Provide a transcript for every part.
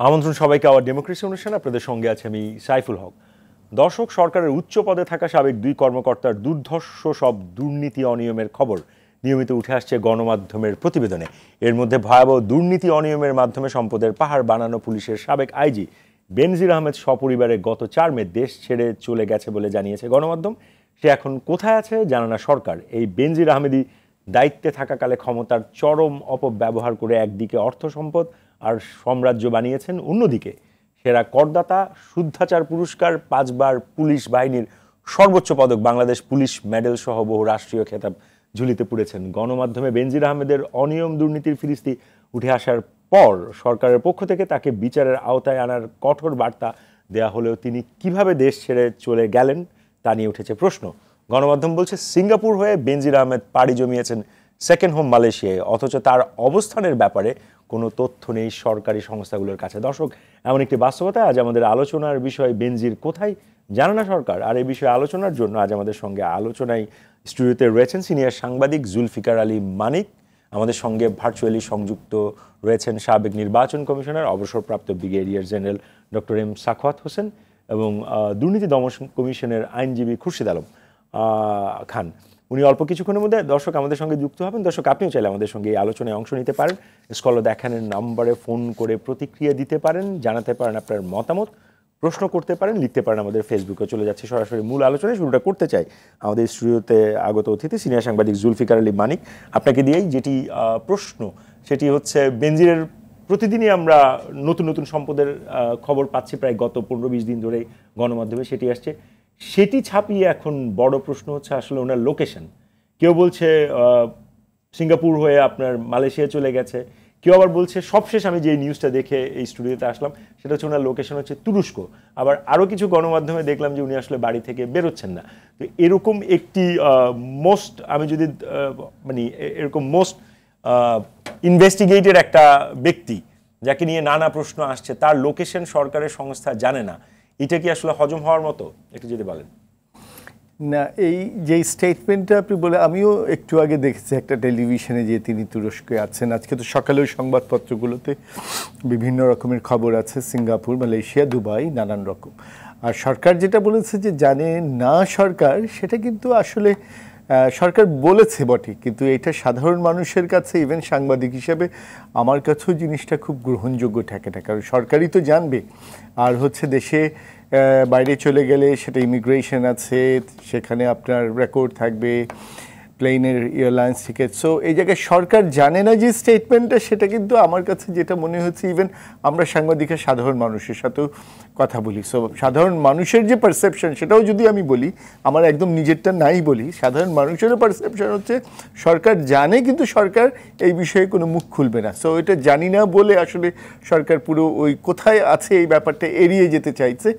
আমন্ত্রণ সবাইকে hour democracy অনুষ্ঠানে। আপনাদের সঙ্গে আছে আমি সাইফুল হক। দর্শক, সরকারের উচ্চ পদে থাকা সাবেক দুই কর্মকর্তার দুর্ধর্ষ সব দুর্নীতি অনিয়মের খবর নিয়মিত উঠে আসছে গণমাধ্যমের প্রতিবেদনে। এর মধ্যে ভয়াবহ দুর্নীতি অনিয়মের মাধ্যমে সম্পদের পাহাড় বানানো পুলিশের সাবেক আইজি বেনজির আহমেদ সপরিবারে গত ৪ মে দেশ ছেড়ে চলে গেছে বলে জানিয়েছে গণমাধ্যম। সে এখন কোথায় আছে জানে না সরকার। এই বেনজির আহমেদই দায়িত্বে থাকাকালে ক্ষমতার চরম অপব্যবহার করে একদিকে অর্থ সম্পদ আর সাম্রাজ্য বানিয়েছেন, অন্যদিকে সেরা করদাতা, শুদ্ধাচার পুরস্কার, 5 বার পুলিশ বাহিনীর সর্বোচ্চ পদক, বাংলাদেশ পুলিশ মেডেল সহ বহু রাষ্ট্রীয় খেতাব ঝুলিতে পুড়েছেন। গণমাধ্যমে বেনজির আহমেদের অনিয়ম দুর্নীতির ফিরিস্তি উঠে আসার পর সরকারের পক্ষ থেকে তাকে বিচারের আওতায় আনার কঠোর বার্তা দেয়া হলেও তিনি কিভাবে দেশ ছেড়ে চলে গেলেন তা নিয়ে উঠেছে প্রশ্ন। গণমাধ্যম বলছে সিঙ্গাপুর হয়ে বেনজির আহমেদ পাড়ি জমিয়েছেন সেকেন্ড হোম মালয়েশিয়ায়, অথচ তার অবস্থানের ব্যাপারে কোনো তথ্য নেই সরকারি সংস্থাগুলোর কাছে। দর্শক, এমন একটি বাস্তবতা আজ আমাদের আলোচনার বিষয়। বেনজির কোথায় জানে না সরকার। আর এই বিষয়ে আলোচনার জন্য আজ আমাদের সঙ্গে আলোচনায় স্টুডিওতে রয়েছেন সিনিয়র সাংবাদিক জুলফিকার আলী মানিক। আমাদের সঙ্গে ভার্চুয়ালি সংযুক্ত রয়েছেন সাবেক নির্বাচন কমিশনার, অবসরপ্রাপ্ত brigadier general doctor M Sakhawat Hossain এবং দুর্নীতি দমন কমিশনের আইনজীবী খুরশিদ আলম খান। উনি অল্প কিছুক্ষণের মধ্যে দর্শক আমাদের সঙ্গে যুক্ত হবেন। দর্শক, আপনিও চাইলে আমাদের সঙ্গে এই আলোচনায় অংশ নিতে পারেন। স্ক্রলে দেখানোর নম্বরে ফোন করে প্রতিক্রিয়া দিতে পারেন, জানাতে পারেন আপনার মতামত, প্রশ্ন করতে পারেন, লিখতে পারেন আমাদের ফেসবুকে। চলে যাচ্ছে সরাসরি মূল আলোচনায়। শুরুটা করতে চাই আমাদের স্টুডিওতে আগত অতিথি সিনিয়র সাংবাদিক জুলফিকার আলী মানিক। আপনাকে দিয়েই যেটি প্রশ্ন সেটি হচ্ছে, বেনজিরের প্রতিদিনই আমরা নতুন নতুন সম্পদের খবর পাচ্ছি, প্রায় গত 15-20 দিন ধরেই গণমাধ্যমে সেটি আসছে। সেটি ছাপিয়ে এখন বড় প্রশ্ন হচ্ছে আসলে ওনার লোকেশন। কেউ বলছে সিঙ্গাপুর হয়ে আপনার মালয়েশিয়া চলে গেছে, কেউ আবার বলছে, সবশেষ আমি যে নিউজটা দেখে এই স্টুডিওতে আসলাম সেটা হচ্ছে ওনার লোকেশন হচ্ছে তুরস্ক। আবার আরও কিছু গণমাধ্যমে দেখলাম যে উনি আসলে বাড়ি থেকে বেরোচ্ছেন না। তো এরকম একটি আমি যদি মানে এরকম মোস্ট ইনভেস্টিগেটেড একটা ব্যক্তি যাকে নিয়ে নানা প্রশ্ন আসছে, তার লোকেশন সরকারের সংস্থা জানে না, এটা কি আসলে হজম হওয়ার মতো? একটু যদি বলেন। না, এই যে স্টেটমেন্টটা আপনি বলে, আমিও একটু আগে দেখেছি একটা টেলিভিশনে যে তিনি তুরস্কে আছেন। আজকে তো সকালেও সংবাদপত্রগুলোতে বিভিন্ন রকমের খবর আছে, সিঙ্গাপুর, মালয়েশিয়া, দুবাই, নানান রকম। আর সরকার যেটা বলেছে যে জানে না সরকার, সেটা কিন্তু আসলে সরকার বলেছে বটে, কিন্তু এটা সাধারণ মানুষের কাছে, ইভেন সাংবাদিক হিসেবে আমার কাছেও জিনিসটা খুব গ্রহণযোগ্য থাকে না। কারণ সরকারই তো জানবে। আর হচ্ছে দেশে বাইরে চলে গেলে সেটা ইমিগ্রেশন আছে, সেখানে আপনার রেকর্ড থাকবে, প্লেনের এয়ারলাইন্স টিকিট। সো এই জায়গায় সরকার জানে না যে স্টেটমেন্টটা, সেটা কিন্তু আমার কাছে যেটা মনে হচ্ছে, ইভেন আমরা সাংবাদিকের সাধারণ মানুষের সাথেও কথা বলি, সো সাধারণ মানুষের যে পারসেপশন, সেটাও যদি আমি বলি, আমার একদম নিজেরটা নাই বলি, সাধারণ মানুষেরও পারসেপশন হচ্ছে সরকার জানে, কিন্তু সরকার এই বিষয়ে কোনো মুখ খুলবে না। সো এটা জানি না বলে আসলে সরকার পুরো ওই কোথায় আছে এই ব্যাপারটা এড়িয়ে যেতে চাইছে।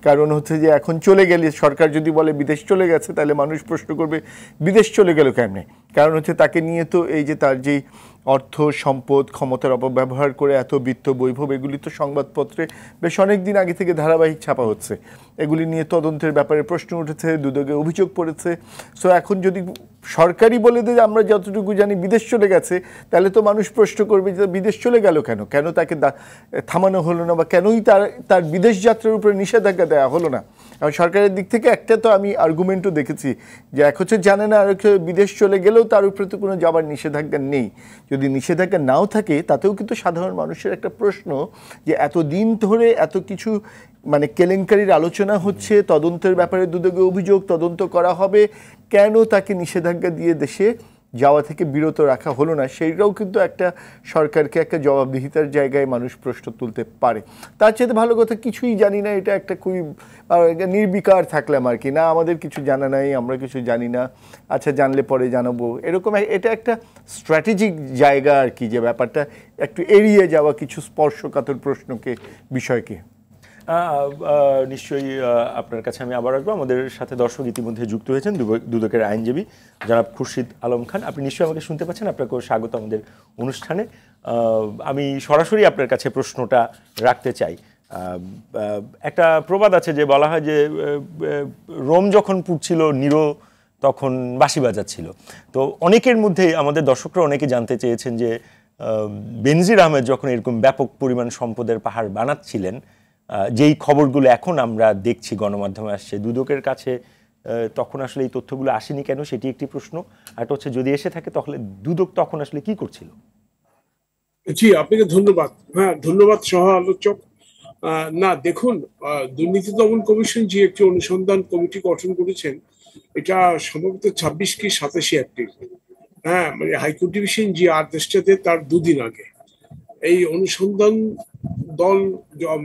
কারণ হচ্ছে যে এখন চলে গেলে, সরকার যদি বলে বিদেশ চলে গেছে, তাহলে মানুষ প্রশ্ন করবে বিদেশ চলে গেল কেমনে? কারণ হচ্ছে তাকে নিয়ে তো এই যে তার যেই অর্থ সম্পদ, ক্ষমতার অপব্যবহার করে এত বিত্ত বৈভব, এগুলি তো সংবাদপত্রে বেশ অনেক দিন আগে থেকে ধারাবাহিক ছাপা হচ্ছে। এগুলি নিয়ে তদন্তের ব্যাপারে প্রশ্ন উঠেছে, দুদকে অভিযোগ পড়েছে। সো এখন যদি সরকারই বলে দেয় আমরা যতটুকু জানি বিদেশ চলে গেছে, তাহলে তো মানুষ প্রশ্ন করবে যে বিদেশ চলে গেল কেন, কেন তাকে থামানো হলো না, বা কেনই তার বিদেশ যাত্রার উপরে নিষেধাজ্ঞা দেওয়া হলো না। এবং সরকারের দিক থেকে একটা তো আমি আর্গুমেন্টও দেখেছি যে এক হচ্ছে জানে না, আর বিদেশ চলে গেলেও তার উপরে তো কোনো যাবার নিষেধাজ্ঞা নেই। যদি নিষেধাজ্ঞা নাও থাকে, তাতেও কিন্তু সাধারণ মানুষের একটা প্রশ্ন যে এতদিন ধরে এত কিছু মানে কেলেঙ্কারির আলোচনা হচ্ছে, তদন্তের ব্যাপারে দুদকে অভিযোগ, তদন্ত করা হবে, কেন তাকে নিষেধাজ্ঞা দিয়ে দেশে যাওয়া থেকে বিরত রাখা হলো না? সেইটাও কিন্তু একটা সরকারকে একটা জবাবদিহিতার জায়গায় মানুষ প্রশ্ন তুলতে পারে। তার চেয়ে ভালো কথা কিছুই জানি না, এটা একটা খুবই নির্বিকার থাকলাম আর কি, না আমাদের কিছু জানা নাই, আমরা কিছু জানি না, আচ্ছা জানলে পরে জানাবো, এরকম। এটা একটা স্ট্র্যাটেজিক জায়গা আর কি, যে ব্যাপারটা একটু এড়িয়ে যাওয়া কিছু স্পর্শকাতর প্রশ্নকে, বিষয়কে। নিশ্চয়ই আপনার কাছে আমি আবার আসবো। আমাদের সাথে দর্শক ইতিমধ্যে যুক্ত হয়েছেন, দুদকের আইনজীবী জনাব খুরশিদ আলম খান। আপনি নিশ্চয়ই আমাকে শুনতে পাচ্ছেন। আপনাকেও স্বাগত আমাদের অনুষ্ঠানে। আমি সরাসরি আপনার কাছে প্রশ্নটা রাখতে চাই। একটা প্রবাদ আছে যে বলা হয় যে রোম যখন পুড়ছিল নিরো তখন বাঁশি বাজাচ্ছিল। তো অনেকের মধ্যে আমাদের দর্শকরা অনেকে জানতে চেয়েছেন যে বেনজির আহমেদ যখন এরকম ব্যাপক পরিমাণ সম্পদের পাহাড় বানাচ্ছিলেন, যেই খবরগুলো এখন আমরা দেখছি গণমাধ্যমে আসছে, দুদকের কাছে তখন আসলে এই তথ্যগুলো আসেনি কেন, সেটি একটি প্রশ্ন। আর হচ্ছে যদি এসে থাকে তাহলে দুদক তখন আসলে কি করছিল? জি, আপনাকে ধন্যবাদ। হ্যাঁ, ধন্যবাদ সহ আলোচক। না দেখুন, দুর্নীতি দমন কমিশন যে একটি অনুসন্ধান কমিটি গঠন করেছেন, এটা সম্ভবত 26 কি 27 এপ্রিল, হ্যাঁ মানে হাইকোর্ট ডিভিশন যে আদেশটা দেয় তার দুদিন আগে এই অনুসন্ধান দল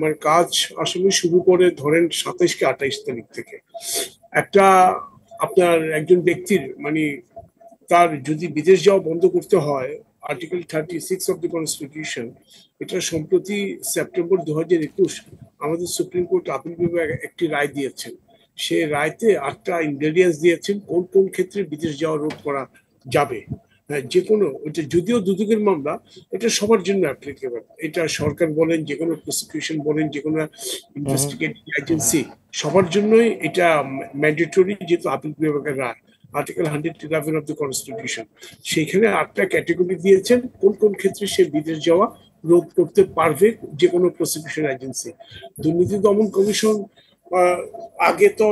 মানে কাজ আসলে শুরু করে ধরেন 27 কি 28 তারিখ থেকে। একটা আপনার একজন ব্যক্তির মানে তার যদি বিদেশ যাওয়া বন্ধ করতে হয়, আর্টিকেল 36 অফ দ্য কনস্টিটিউশন, এটা সম্প্রতি সেপ্টেম্বর 2021 আমাদের সুপ্রিম কোর্ট আপিল বিভাগ একটি রায় দিয়েছেন। সে রায়তে 8টা ইনগ্রেডিয়েন্টস দিয়েছেন কোন কোন ক্ষেত্রে বিদেশ যাওয়া রোধ করা যাবে। হ্যাঁ, যে কোনো, এটা যদিও দুদকের মামলা, এটা সবার জন্য অ্যাপ্লিকেবল। এটা সরকার বলেন, যে কোনো প্রসিকিউশন বলেন, যে কোনো ইনভেস্টিগেটিং এজেন্সি, সবার জন্যই এটা ম্যান্ডেটরি, যেহেতু আপিল বিভাগের রায়, আর্টিকেল 111 অফ দ্য কনস্টিটিউশন। সেইখানে 8টা ক্যাটেগরি দিয়েছেন কোন কোন ক্ষেত্রে সে বিদেশ যাওয়া রোধ করতে পারবে যে কোনো প্রসিকিউশন এজেন্সি। দুর্নীতি দমন কমিশন আগে তো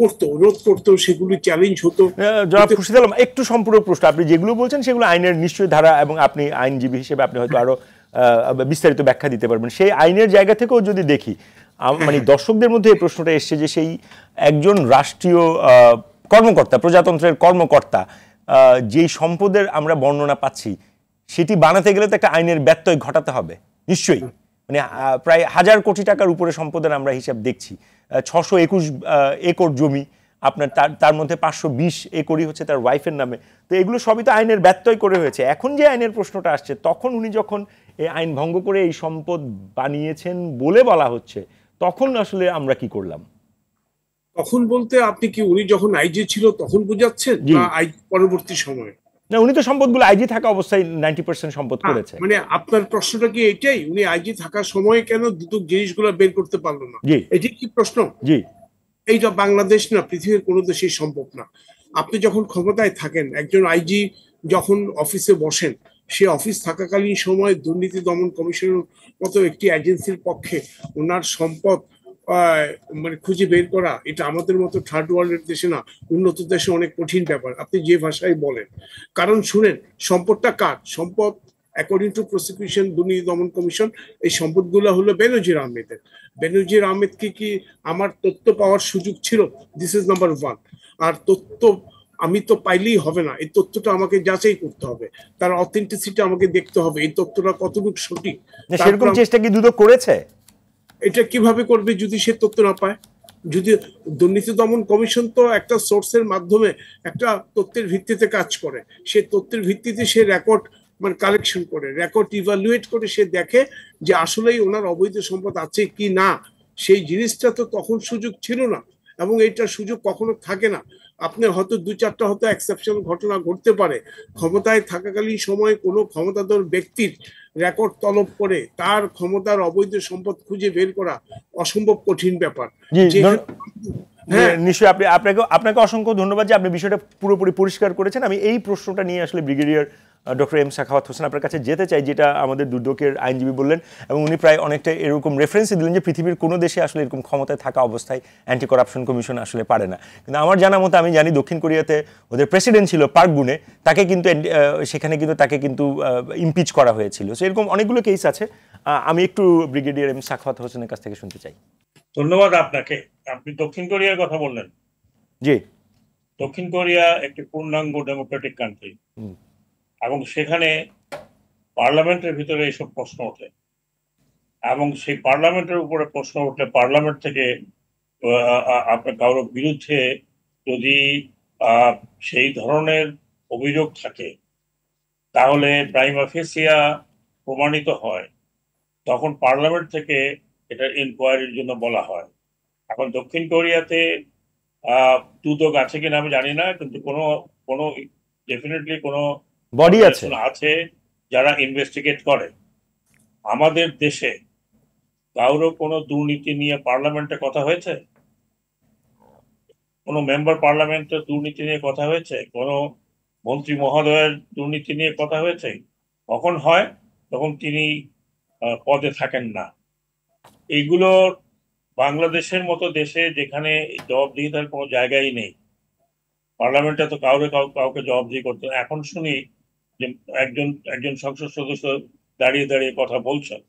করতো, রোধ করতো, সেগুলি চ্যালেঞ্জ হতো। জনাব খুরশিদ আলম, একটু সম্পূরক প্রশ্ন, আপনি যেগুলো বলছেন সেগুলো আইনের নিশ্চয়ই ধারা, এবং আপনি আইনজীবী হিসেবে আপনি হয়তো আরো বিস্তারিত ব্যাখ্যা দিতে পারবেন। সেই আইনের জায়গা থেকেও যদি দেখি, মানে দর্শকদের মধ্যে এই প্রশ্নটা এসছে যে সেই একজন রাষ্ট্রীয় কর্মকর্তা, প্রজাতন্ত্রের কর্মকর্তা, যেই সম্পদের আমরা বর্ণনা পাচ্ছি, সেটি বানাতে গেলে তো একটা আইনের ব্যত্যয় ঘটাতে হবে নিশ্চয়ই। মানে প্রায় 1000 কোটি টাকার উপরে সম্পদের আমরা হিসাব দেখছি। 621 একর জমি আপনার, তার মধ্যে 520 একরই হচ্ছে তার ওয়াইফের নামে। তো এগুলো সবই তো আইনের ব্যত্যয় করে হয়েছে। এখন যে আইনের প্রশ্নটা আসছে, তখন উনি যখন এই আইন ভঙ্গ করে এই সম্পদ বানিয়েছেন বলে বলা হচ্ছে, তখন আসলে আমরা কি করলাম? তখন বলতে আপনি কি উনি যখন আইজি ছিল তখন বুঝাচ্ছেন, না আইজি পরবর্তী সময়ে? না, উনি তো সম্পদগুলো আইজি থাকা অবস্থায় 90% সম্পদ করেছে। মানে আপনার প্রশ্নটা কি এটাই, উনি আইজি থাকার সময় কেন দুটো জিনিসগুলো বের করতে পারলো না, এটি কি প্রশ্ন? জি, এইটা বাংলাদেশ না, পৃথিবীর কোনো দেশেই সম্ভব না। আপনি যখন ক্ষমতায় থাকেন, একজন আইজি যখন অফিসে বসেন, সে অফিস থাকাকালীন সময় দুর্নীতি দমন কমিশনের মতো একটি এজেন্সির পক্ষে ওনার সম্পদ মানে খুঁজে বের করা, এটা আমাদের মতো থার্ড ওয়ার্ল্ডের দেশে না, উন্নত দেশে অনেক কঠিন ব্যাপার, আপনি যে ভাষায় বলেন। কারণ শুনেন, সম্পদটা কার সম্পদ? অ্যাকর্ডিং টু প্রসিকিউশন দুর্নীতি দমন কমিশন, এই সম্পদগুলো হলো বেনজির আহমেদের। বেনজির আহমেদকে কি আমার তথ্য পাওয়ার সুযোগ ছিল? This is number 1। আর তথ্য আমি তো পাইলেই হবে না, এই তথ্যটা আমাকে যাচাই করতে হবে, তার অথেন্টিসিটি আমাকে দেখতে হবে, এই তথ্যটা কতটুকু সঠিক। সেরকম চেষ্টা কি দুদক করেছে? এটা কিভাবে করবে যদি সে তথ্য না পায়? যদি দুর্নীতি দমন কমিশন তো একটা সোর্সের মাধ্যমে একটা তথ্যের ভিত্তিতে কাজ করে, সে তথ্যের ভিত্তিতে সে রেকর্ড মানে কালেকশন করে, রেকর্ড ইভালুয়েট করে, সে দেখে যে আসলেই ওনার অবৈধ সম্পদ আছে কি না। সেই জিনিসটা তো তখন সুযোগ ছিল না, এবং এইটার সুযোগ কখনো থাকে না। আপনি হয়তো 2-4টা হয়তো এক্সেপশনাল ঘটনা ঘটতে পারে, ক্ষমতায় থাকাকালীন সময়ে কোনো ক্ষমতাধর ব্যক্তির রেকর্ড তলব করে তার ক্ষমতার অবৈধ সম্পদ খুঁজে বের করা অসম্ভব কঠিন ব্যাপার। নিশ্চয়ই। আপনাকে অসংখ্য ধন্যবাদ যে আপনি বিষয়টা পুরোপুরি পরিষ্কার করেছেন। আমি এই প্রশ্নটা নিয়ে আসলে brigadier doctor M Sakhawat Hossain আপনার কাছে যেতে চাই, যেটা আমাদের দুদকের আইনজীবী বললেন, এবং উনি প্রায় অনেকটা এরকম রেফারেন্সই দিলেন যে পৃথিবীর কোনো দেশে আসলে এরকম ক্ষমতায় থাকা অবস্থায় অ্যান্টি করাপশন কমিশন আসলে পারে না। কিন্তু আমার জানা মতো আমি জানি দক্ষিণ কোরিয়াতে ওদের প্রেসিডেন্ট ছিল পার্ক গুনে, তাকে কিন্তু সেখানে কিন্তু তাকে কিন্তু ইমপিচ করা হয়েছিল। সো এরকম অনেকগুলো কেস আছে। আমি একটু ব্রিগেডিয়ার এম সাখাওয়াত হোসেনের কাছ থেকে শুনতে চাই। ধন্যবাদ আপনাকে। আপনি দক্ষিণ কোরিয়ার কথা বললেন। জি, দক্ষিণ কোরিয়া একটি পূর্ণাঙ্গ ডেমোক্রেটিক কান্ট্রি, এবং সেখানে পার্লামেন্টের ভিতরে এইসব প্রশ্ন ওঠে, এবং সেই পার্লামেন্টের উপরে প্রশ্ন উঠলে পার্লামেন্ট থেকে আপনার কারোর বিরুদ্ধে যদি সেই ধরনের অভিযোগ থাকে, তাহলে প্রাইমা ফেসিয়া প্রমাণিত হয়, তখন পার্লামেন্ট থেকে এটা ইনকোয়ারির জন্য বলা হয়। এখন দক্ষিণ কোরিয়াতে দুদক আছে কিনা আমি জানি না, কিন্তু কোনো ডেফিনেটলি কোনো বডি আছে যারা ইনভেস্টিগেট করে। আমাদের দেশে কারো কোনো দুর্নীতি নিয়ে পার্লামেন্টে কথা হয়েছে? কোনো মেম্বার পার্লামেন্টের দুর্নীতি নিয়ে কথা হয়েছে? কোনো মন্ত্রী মহোদয়ের দুর্নীতি নিয়ে কথা হয়েছে? কখন হয়? তখন তিনি পদে থাকেন না। এইগুলোর বাংলাদেশের মতো দেশে যেখানে জবাবদিহিতার কোনো জায়গাই নেই, পার্লামেন্টে তো কাউকে জবাবদিহি করতে হয়। এখন শুনি যে একজন একজন সংসদ সদস্য দাঁড়িয়ে দাঁড়িয়ে কথা বলছেন,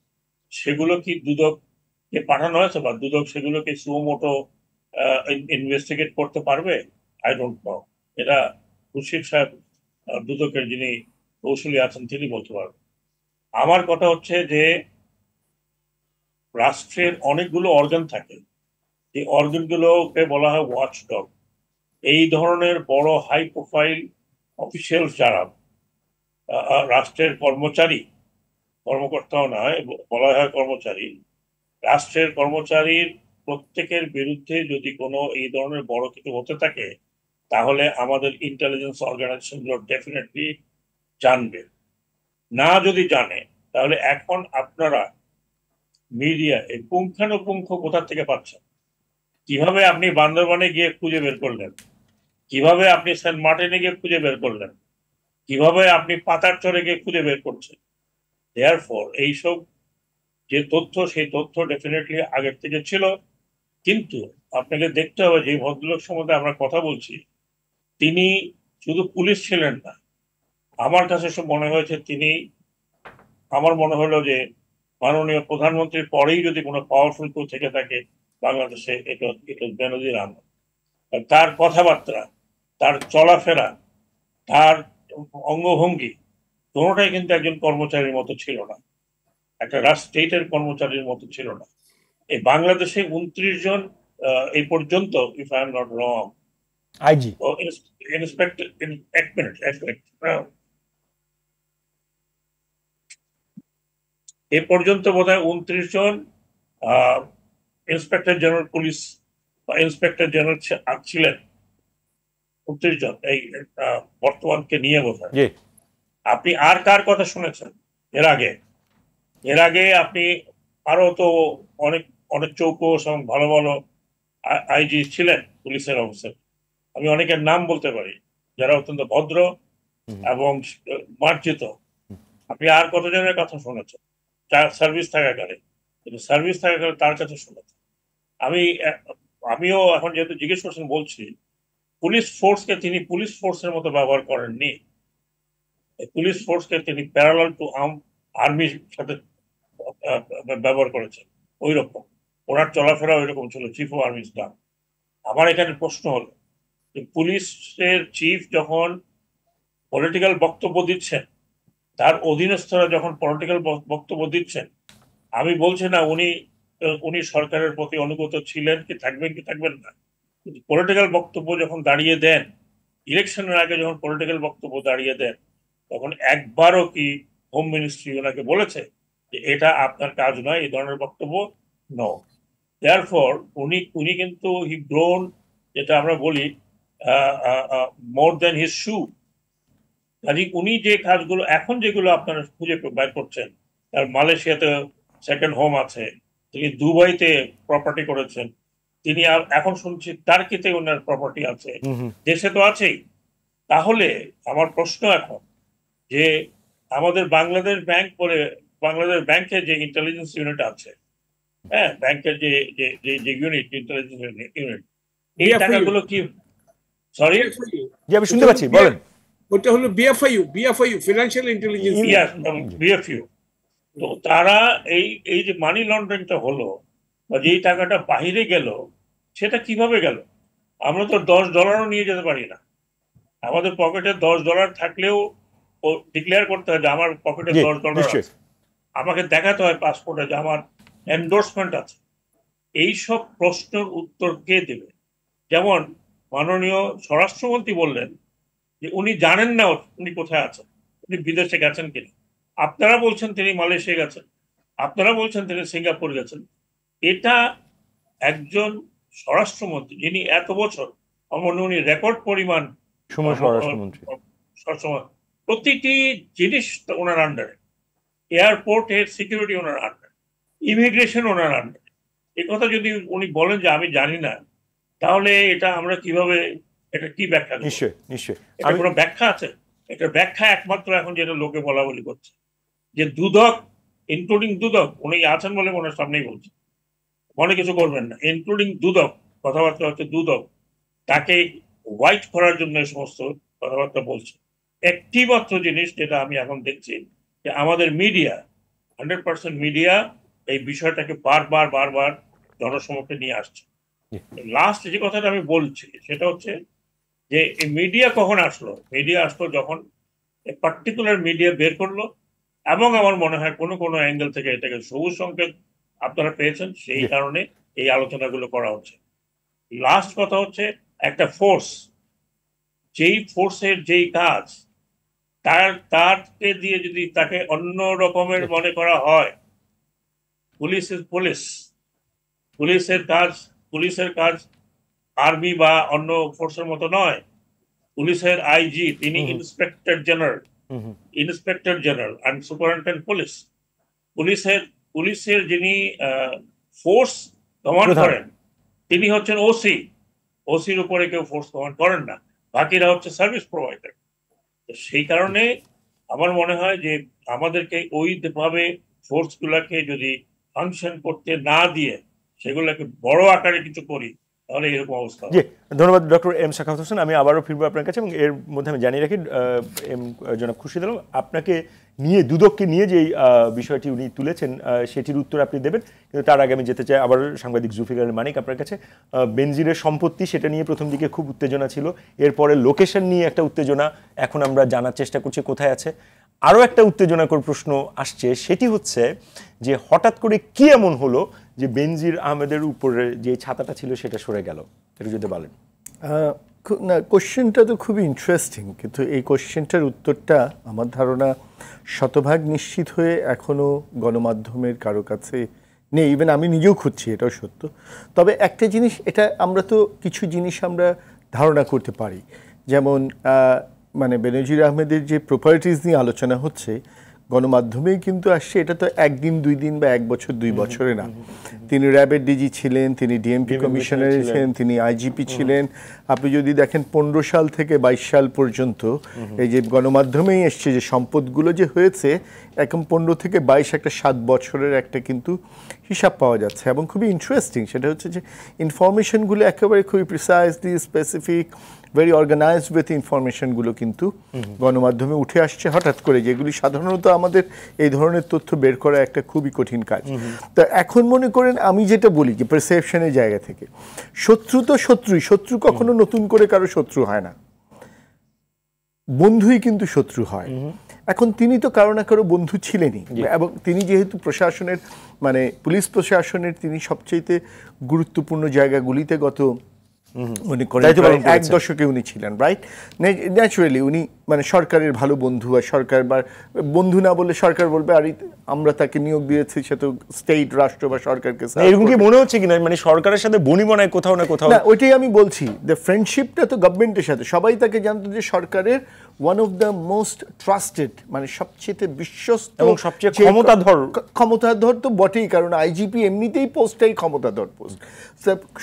সেগুলো কি দুদককে পাঠানো হয়েছে, বা দুদক সেগুলোকে সুমোটো ইনভেস্টিগেট করতে পারবে? I don't know. এটা খুরশিদ সাহেব, দুদকের যিনি কৌশলী আছেন, তিনি বলতে পারবেন। আমার কথা হচ্ছে যে রাষ্ট্রের অনেকগুলো অর্গান থাকে, এই অর্গানগুলোকে বলা হয় ওয়াচডগ। এই ধরনের বড় হাই প্রোফাইল অফিসিয়াল যারা রাষ্ট্রের কর্মকর্তাও নয়, বলা হয় কর্মচারী, রাষ্ট্রের কর্মচারীর প্রত্যেকের বিরুদ্ধে যদি কোনো এই ধরনের বড় কিছু হতে থাকে, তাহলে আমাদের ইন্টেলিজেন্স অর্গানাইজেশন গুলো ডেফিনেটলি জানবে। না যদি জানে, তাহলে এখন আপনারা মিডিয়া এই পুঙ্খানুপুঙ্খ কোথা থেকে পাচ্ছেন? কিভাবে আপনি বান্দরবানে গিয়ে খুঁজে বের করলেন? কিভাবে আপনি সেন্ট মার্টিনে গিয়ে খুঁজে বের করলেন? কিভাবে আপনি পাতারচরে গিয়ে খুঁজে বের করছেন? দেয়ারফর এইসব যে তথ্য, সেই তথ্য ডেফিনেটলি আগের থেকে ছিল। কিন্তু আপনাকে দেখতে হবে যে ভদ্রলোক সম্বন্ধে আমরা কথা বলছি, তিনি শুধু পুলিশ ছিলেন না। আমার কাছে সব মনে হয়েছে আমার মনে হলো যে মাননীয় প্রধানমন্ত্রীর পরেই যদি কোনো পাওয়ারফুল কেউ থেকে থাকে বাংলাদেশে, এটা বেনজির আহমেদ। তার কথাবার্তা, তার চলাফেরা, তার অঙ্গভঙ্গি, কোনোটাই কিন্তু একজন কর্মচারীর মতো ছিল না, একটা স্টেটের কর্মচারীর মতো ছিল না। এই বাংলাদেশে 29 জন এই পর্যন্ত, if I am not wrong, IG inspector, এক মিনিট, এ পর্যন্ত বোধহয় 29 জন ইন্সপেক্টর জেনারেল পুলিশ বা ইন্সপেক্টর জেনারেল ছিলেন, 29 জন এই বর্তমানকে নিয়ে বোধহয়। আপনি আর কার কথা শুনেছেন এর আগে? আপনি আরো তো অনেক অনেক চৌকস এবং ভালো ভালো আইজি ছিলেন, পুলিশের অফিসার। আমি অনেকের নাম বলতে পারি যারা অত্যন্ত ভদ্র এবং মার্জিত। আপনি আর কতজনের কথা শুনেছেন সার্ভিস থাকাকালে? কিন্তু সার্ভিস থাকাকালে তার কাছে শুনেছেন। আমিও এখন যেহেতু জিজ্ঞেস করছেন বলছি, পুলিশ ফোর্সকে তিনি পুলিশ ফোর্সের মতো ব্যবহার করেননি। পুলিশ ফোর্সকে তিনি প্যারালাল টু আর্মির সাথে ব্যবহার করেছেন। ওই রকম ওনার চলাফেরা ওই রকম ছিল, চিফ অফ আর্মি স্টাফ। আমার এখানে প্রশ্ন হলো যে পুলিশের চিফ যখন পলিটিক্যাল বক্তব্য দিচ্ছেন, তার অধীনস্থরা যখন পলিটিক্যাল বক্তব্য দিচ্ছেন, আমি বলছি না উনি সরকারের প্রতি অনুগত ছিলেন কি থাকবেন না, কিন্তু পলিটিক্যাল বক্তব্য যখন দাঁড়িয়ে দেন, ইলেকশনের আগে যখন পলিটিক্যাল বক্তব্য দাঁড়িয়ে দেন, তখন একবারও কি হোম মিনিস্ট্রি ওনাকে বলেছে যে এটা আপনার কাজ নয়, এই ধরনের বক্তব্য? নো। দেয়ারফর উনি কিন্তু হি গ্রোন, যেটা আমরা বলি, মোর দেন হিজ শু। কাজে উনি যে কাজগুলো এখন যেগুলো আপনারা খুঁজে বের করছেন, তার মালয়েশিয়াতে সেকেন্ড হোম আছে, তিনি দুবাইতে প্রপার্টি করেছেন, তিনি এখন শুনছি টার্কিতে ওনার প্রপার্টি আছে, দেশে তো আছেই। তাহলে আমার প্রশ্ন এখন যে আমাদের বাংলাদেশ ব্যাংকের যে ইন্টেলিজেন্স ইউনিট আছে, হ্যাঁ, ব্যাংকের যে ইউনিট, ইন্টেলিজেন্স ইউনিট, এই টাকাগুলো কি? সরি, আমি শুনতে পাচ্ছি, বলেন। ওটা হলো বিএফআইইউ, ফিনান্সিয়াল ইন্টেলিজেন্স, বিএফইউ। তো তারা এই যে মানি লন্ডারিংটা হলো, বা যেই টাকাটা বাহিরে গেল, সেটা কিভাবে গেল? আমরা তো $10 নিয়ে যেতে পারি না। আমাদের পকেটে $10 থাকলেও ডিক্লেয়ার করতে হয় যে আমার পকেটে $10 আছে, আমাকে দেখাতে হয় পাসপোর্টে যে আমার এন্ডোর্সমেন্ট আছে। এইসব প্রশ্নের উত্তর কে দেবে? যেমন মাননীয় স্বরাষ্ট্রমন্ত্রী বললেন যে উনি জানেন না উনি কোথায় আছেন, উনি বিদেশে গেছেন কিনা। আপনারা বলছেন তিনি মালয়েশিয়া গেছেন, আপনারা বলছেন তিনি সিঙ্গাপুর গেছেন। এটা একজন স্বরাষ্ট্রমন্ত্রী যিনি এত বছর, উনি রেকর্ড পরিমাণ প্রতিটি জিনিস ওনার আন্ডারে, এয়ারপোর্টের সিকিউরিটি ওনার আন্ডারে, ইমিগ্রেশন ওনার আন্ডারে। এ কথা যদি উনি বলেন যে আমি জানি না, তাহলে এটা আমরা কিভাবে, এটা কি ব্যাখ্যা? নিশ্চয়ই এটা কোনো ব্যাখ্যা আছে? এটা ব্যাখ্যা একমাত্র এখন যেটা লোকে বলা বলি করছে যে দুদক, ইনক্লুডিং দুদক, উনি আছেন বলে ওনার সামনেই বলছে, মনে কিছু করবেন না, ইনক্লুডিং দুদক, কথাবার্তা হচ্ছে দুদক তাকে হোয়াইট করার জন্য এই সমস্ত কথাবার্তা বলছে। একটি মাত্র জিনিস যেটা আমি এখন দেখছি যে আমাদের মিডিয়া, 100% মিডিয়া এই বিষয়টাকে বারবার বারবার জনসমক্ষে নিয়ে আসছে। লাস্ট যে কথাটা আমি বলছি সেটা হচ্ছে যে এই মিডিয়া কখন আসলো? মিডিয়া আসলো যখন পার্টিকুলার মিডিয়া বের করলো, এবং আমার মনে হয় কোনো কোনো অ্যাঙ্গেল থেকে এটাকে সবুজ সংকেত আপনারা পেয়েছেন, সেই কারণে এই আলোচনাগুলো করা হচ্ছে। লাস্ট কথা হচ্ছে একটা ফোর্স, যেই ফোর্সের যেই কাজ তারকে দিয়ে যদি তাকে অন্য রকমের মনে করা হয়, পুলিশের কাজ আর্মি বা অন্য ফোর্সের মতো নয়। পুলিশের আইজি তিনি inspector general and superintendent police. পুলিশের যিনি ফোর্স কমান্ড করেন তিনি হচ্ছেন ওসির উপরে কেউ ফোর্স কমান্ড করেন না, বাকিরা হচ্ছে সার্ভিস প্রোভাইডার। সেই কারণে আমার মনে হয় যে আমাদেরকে ওইভাবে ফোর্স গুলাকে যদি ফাংশন করতে না দিয়ে সেগুলোকে বড় আকারে কিছু করি, তাহলে এরকম অবস্থা। জি, ধন্যবাদ ডক্টর এম সাখাওয়াত হোসেন। আমি আবারও ফিরবো আপনার কাছে, এবং এর মধ্যে আমি জানিয়ে রাখি জনাব খুরশিদ আলম আপনাকে নিয়ে, দুদককে নিয়ে যে বিষয়টি উনি তুলেছেন সেটির উত্তর আপনি দেবেন, কিন্তু তার আগে আমি যেতে চাই আবার সাংবাদিক জুলফিকার মানিক আপনার কাছে। বেনজিরের সম্পত্তি, সেটা নিয়ে প্রথম দিকে খুব উত্তেজনা ছিল, এরপরে লোকেশন নিয়ে একটা উত্তেজনা, এখন আমরা জানার চেষ্টা করছি কোথায় আছে। আরও একটা উত্তেজনাকর প্রশ্ন আসছে, সেটি হচ্ছে যে হঠাৎ করে কি এমন হলো যে বেনজির আহমেদের উপরে যে ছাতাটা ছিল সেটা সরে গেল, এটা যদি বলেন। না, কোশ্চেনটা তো খুবই ইন্টারেস্টিং, কিন্তু এই কোশ্চেনটার উত্তরটা আমার ধারণা শতভাগ নিশ্চিত হয়ে এখনও গণমাধ্যমের কারো কাছে নেই। ইভেন আমি নিজেও খুঁজছি, এটাও সত্য। তবে একটা জিনিস, এটা আমরা তো কিছু জিনিস আমরা ধারণা করতে পারি, যেমন মানে বেনজির আহমেদের যে প্রপার্টিজ নিয়ে আলোচনা হচ্ছে গণমাধ্যমেই কিন্তু আসছে, এটা তো একদিন দুই দিন বা এক বছর দুই বছরে না। তিনি র্যাবের ডিজি ছিলেন, তিনি ডিএমপি কমিশনার ছিলেন, তিনি আইজিপি ছিলেন। আপনি যদি দেখেন 15 সাল থেকে 22 সাল পর্যন্ত এই যে গণমাধ্যমেই এসছে যে সম্পদগুলো যে হয়েছে, এখন 15 থেকে 22 একটা 7 বছরের একটা কিন্তু হিসাব পাওয়া যাচ্ছে। এবং খুবই ইন্টারেস্টিং সেটা হচ্ছে যে ইনফরমেশনগুলো একেবারে খুবই precisely specific, very organised with ইনফরমেশনগুলো কিন্তু গণমাধ্যমে উঠে আসছে হঠাৎ করে, যেগুলি সাধারণত আমাদের এই ধরনের তথ্য বের করা একটা খুবই কঠিন কাজ। তো এখন মনে করেন আমি যেটা বলি যে পারসেপশনের জায়গা থেকে, শত্রু তো শত্রু কখনো নতুন করে কারো শত্রু হয় না, বন্ধুই কিন্তু শত্রু হয়। এখন তিনি তো কারো না কারো বন্ধু ছিলেনই, এবং তিনি যেহেতু প্রশাসনের মানে পুলিশ প্রশাসনের তিনি সবচেয়ে গুরুত্বপূর্ণ জায়গাগুলিতে গত মনে করেন 1 দশকে উনি ছিলেন, রাইট? ন্যাচুরালি উনি মানে সরকারের ভালো বন্ধু, আর সরকার বা বন্ধু না বললে সরকার বলবে আর আমরা তাকে নিয়োগ দিয়েছি, সে তো স্টেট রাষ্ট্র বা সরকারকে। এরকম কি মনে হচ্ছে কিনা মানে সরকারের সাথে বনিবনায় কোথাও না কোথাও? না, ওইটাই আমি বলছি, দ্য ফ্রেন্ডশিপটা তো গভর্নমেন্টের সাথে, সবাই তাকে জানতো যে সরকারের one of the most trusted, মানে সবচেয়ে বিশ্বস্ত এবং সবচেয়ে ক্ষমতাধর তো বটেই, কারণ আইজিপি এমনিতেই পোস্টটাই ক্ষমতাধর পোস্ট।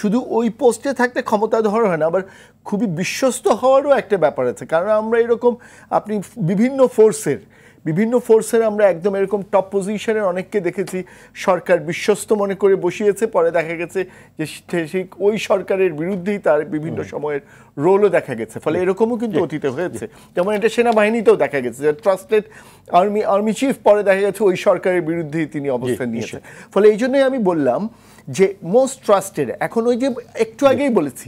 শুধু ওই পোস্টে থাকতে ক্ষমতাধর হয় না, আবার খুবই বিশ্বস্ত হওয়ারও একটা ব্যাপার আছে। কারণ আমরা এরকম আপনি বিভিন্ন ফোর্সের আমরা একদম এরকম টপ পজিশনের অনেককে দেখেছি সরকার বিশ্বস্ত মনে করে বসিয়েছে, পরে দেখা গেছে যে ঠিক ওই সরকারের বিরুদ্ধেই তার বিভিন্ন সময়ের রোলও দেখা গেছে। ফলে এরকমও কিন্তু অতীতে হয়েছে, যেমন এটা সেনাবাহিনীতেও দেখা গেছে যে ট্রাস্টেড আর্মি চিফ পরে দেখা গেছে ওই সরকারের বিরুদ্ধেই তিনি অবস্থান নিয়েছেন। ফলে এই জন্যই আমি বললাম যে মোস্ট ট্রাস্টেড। এখন ওই যে একটু আগেই বলেছি,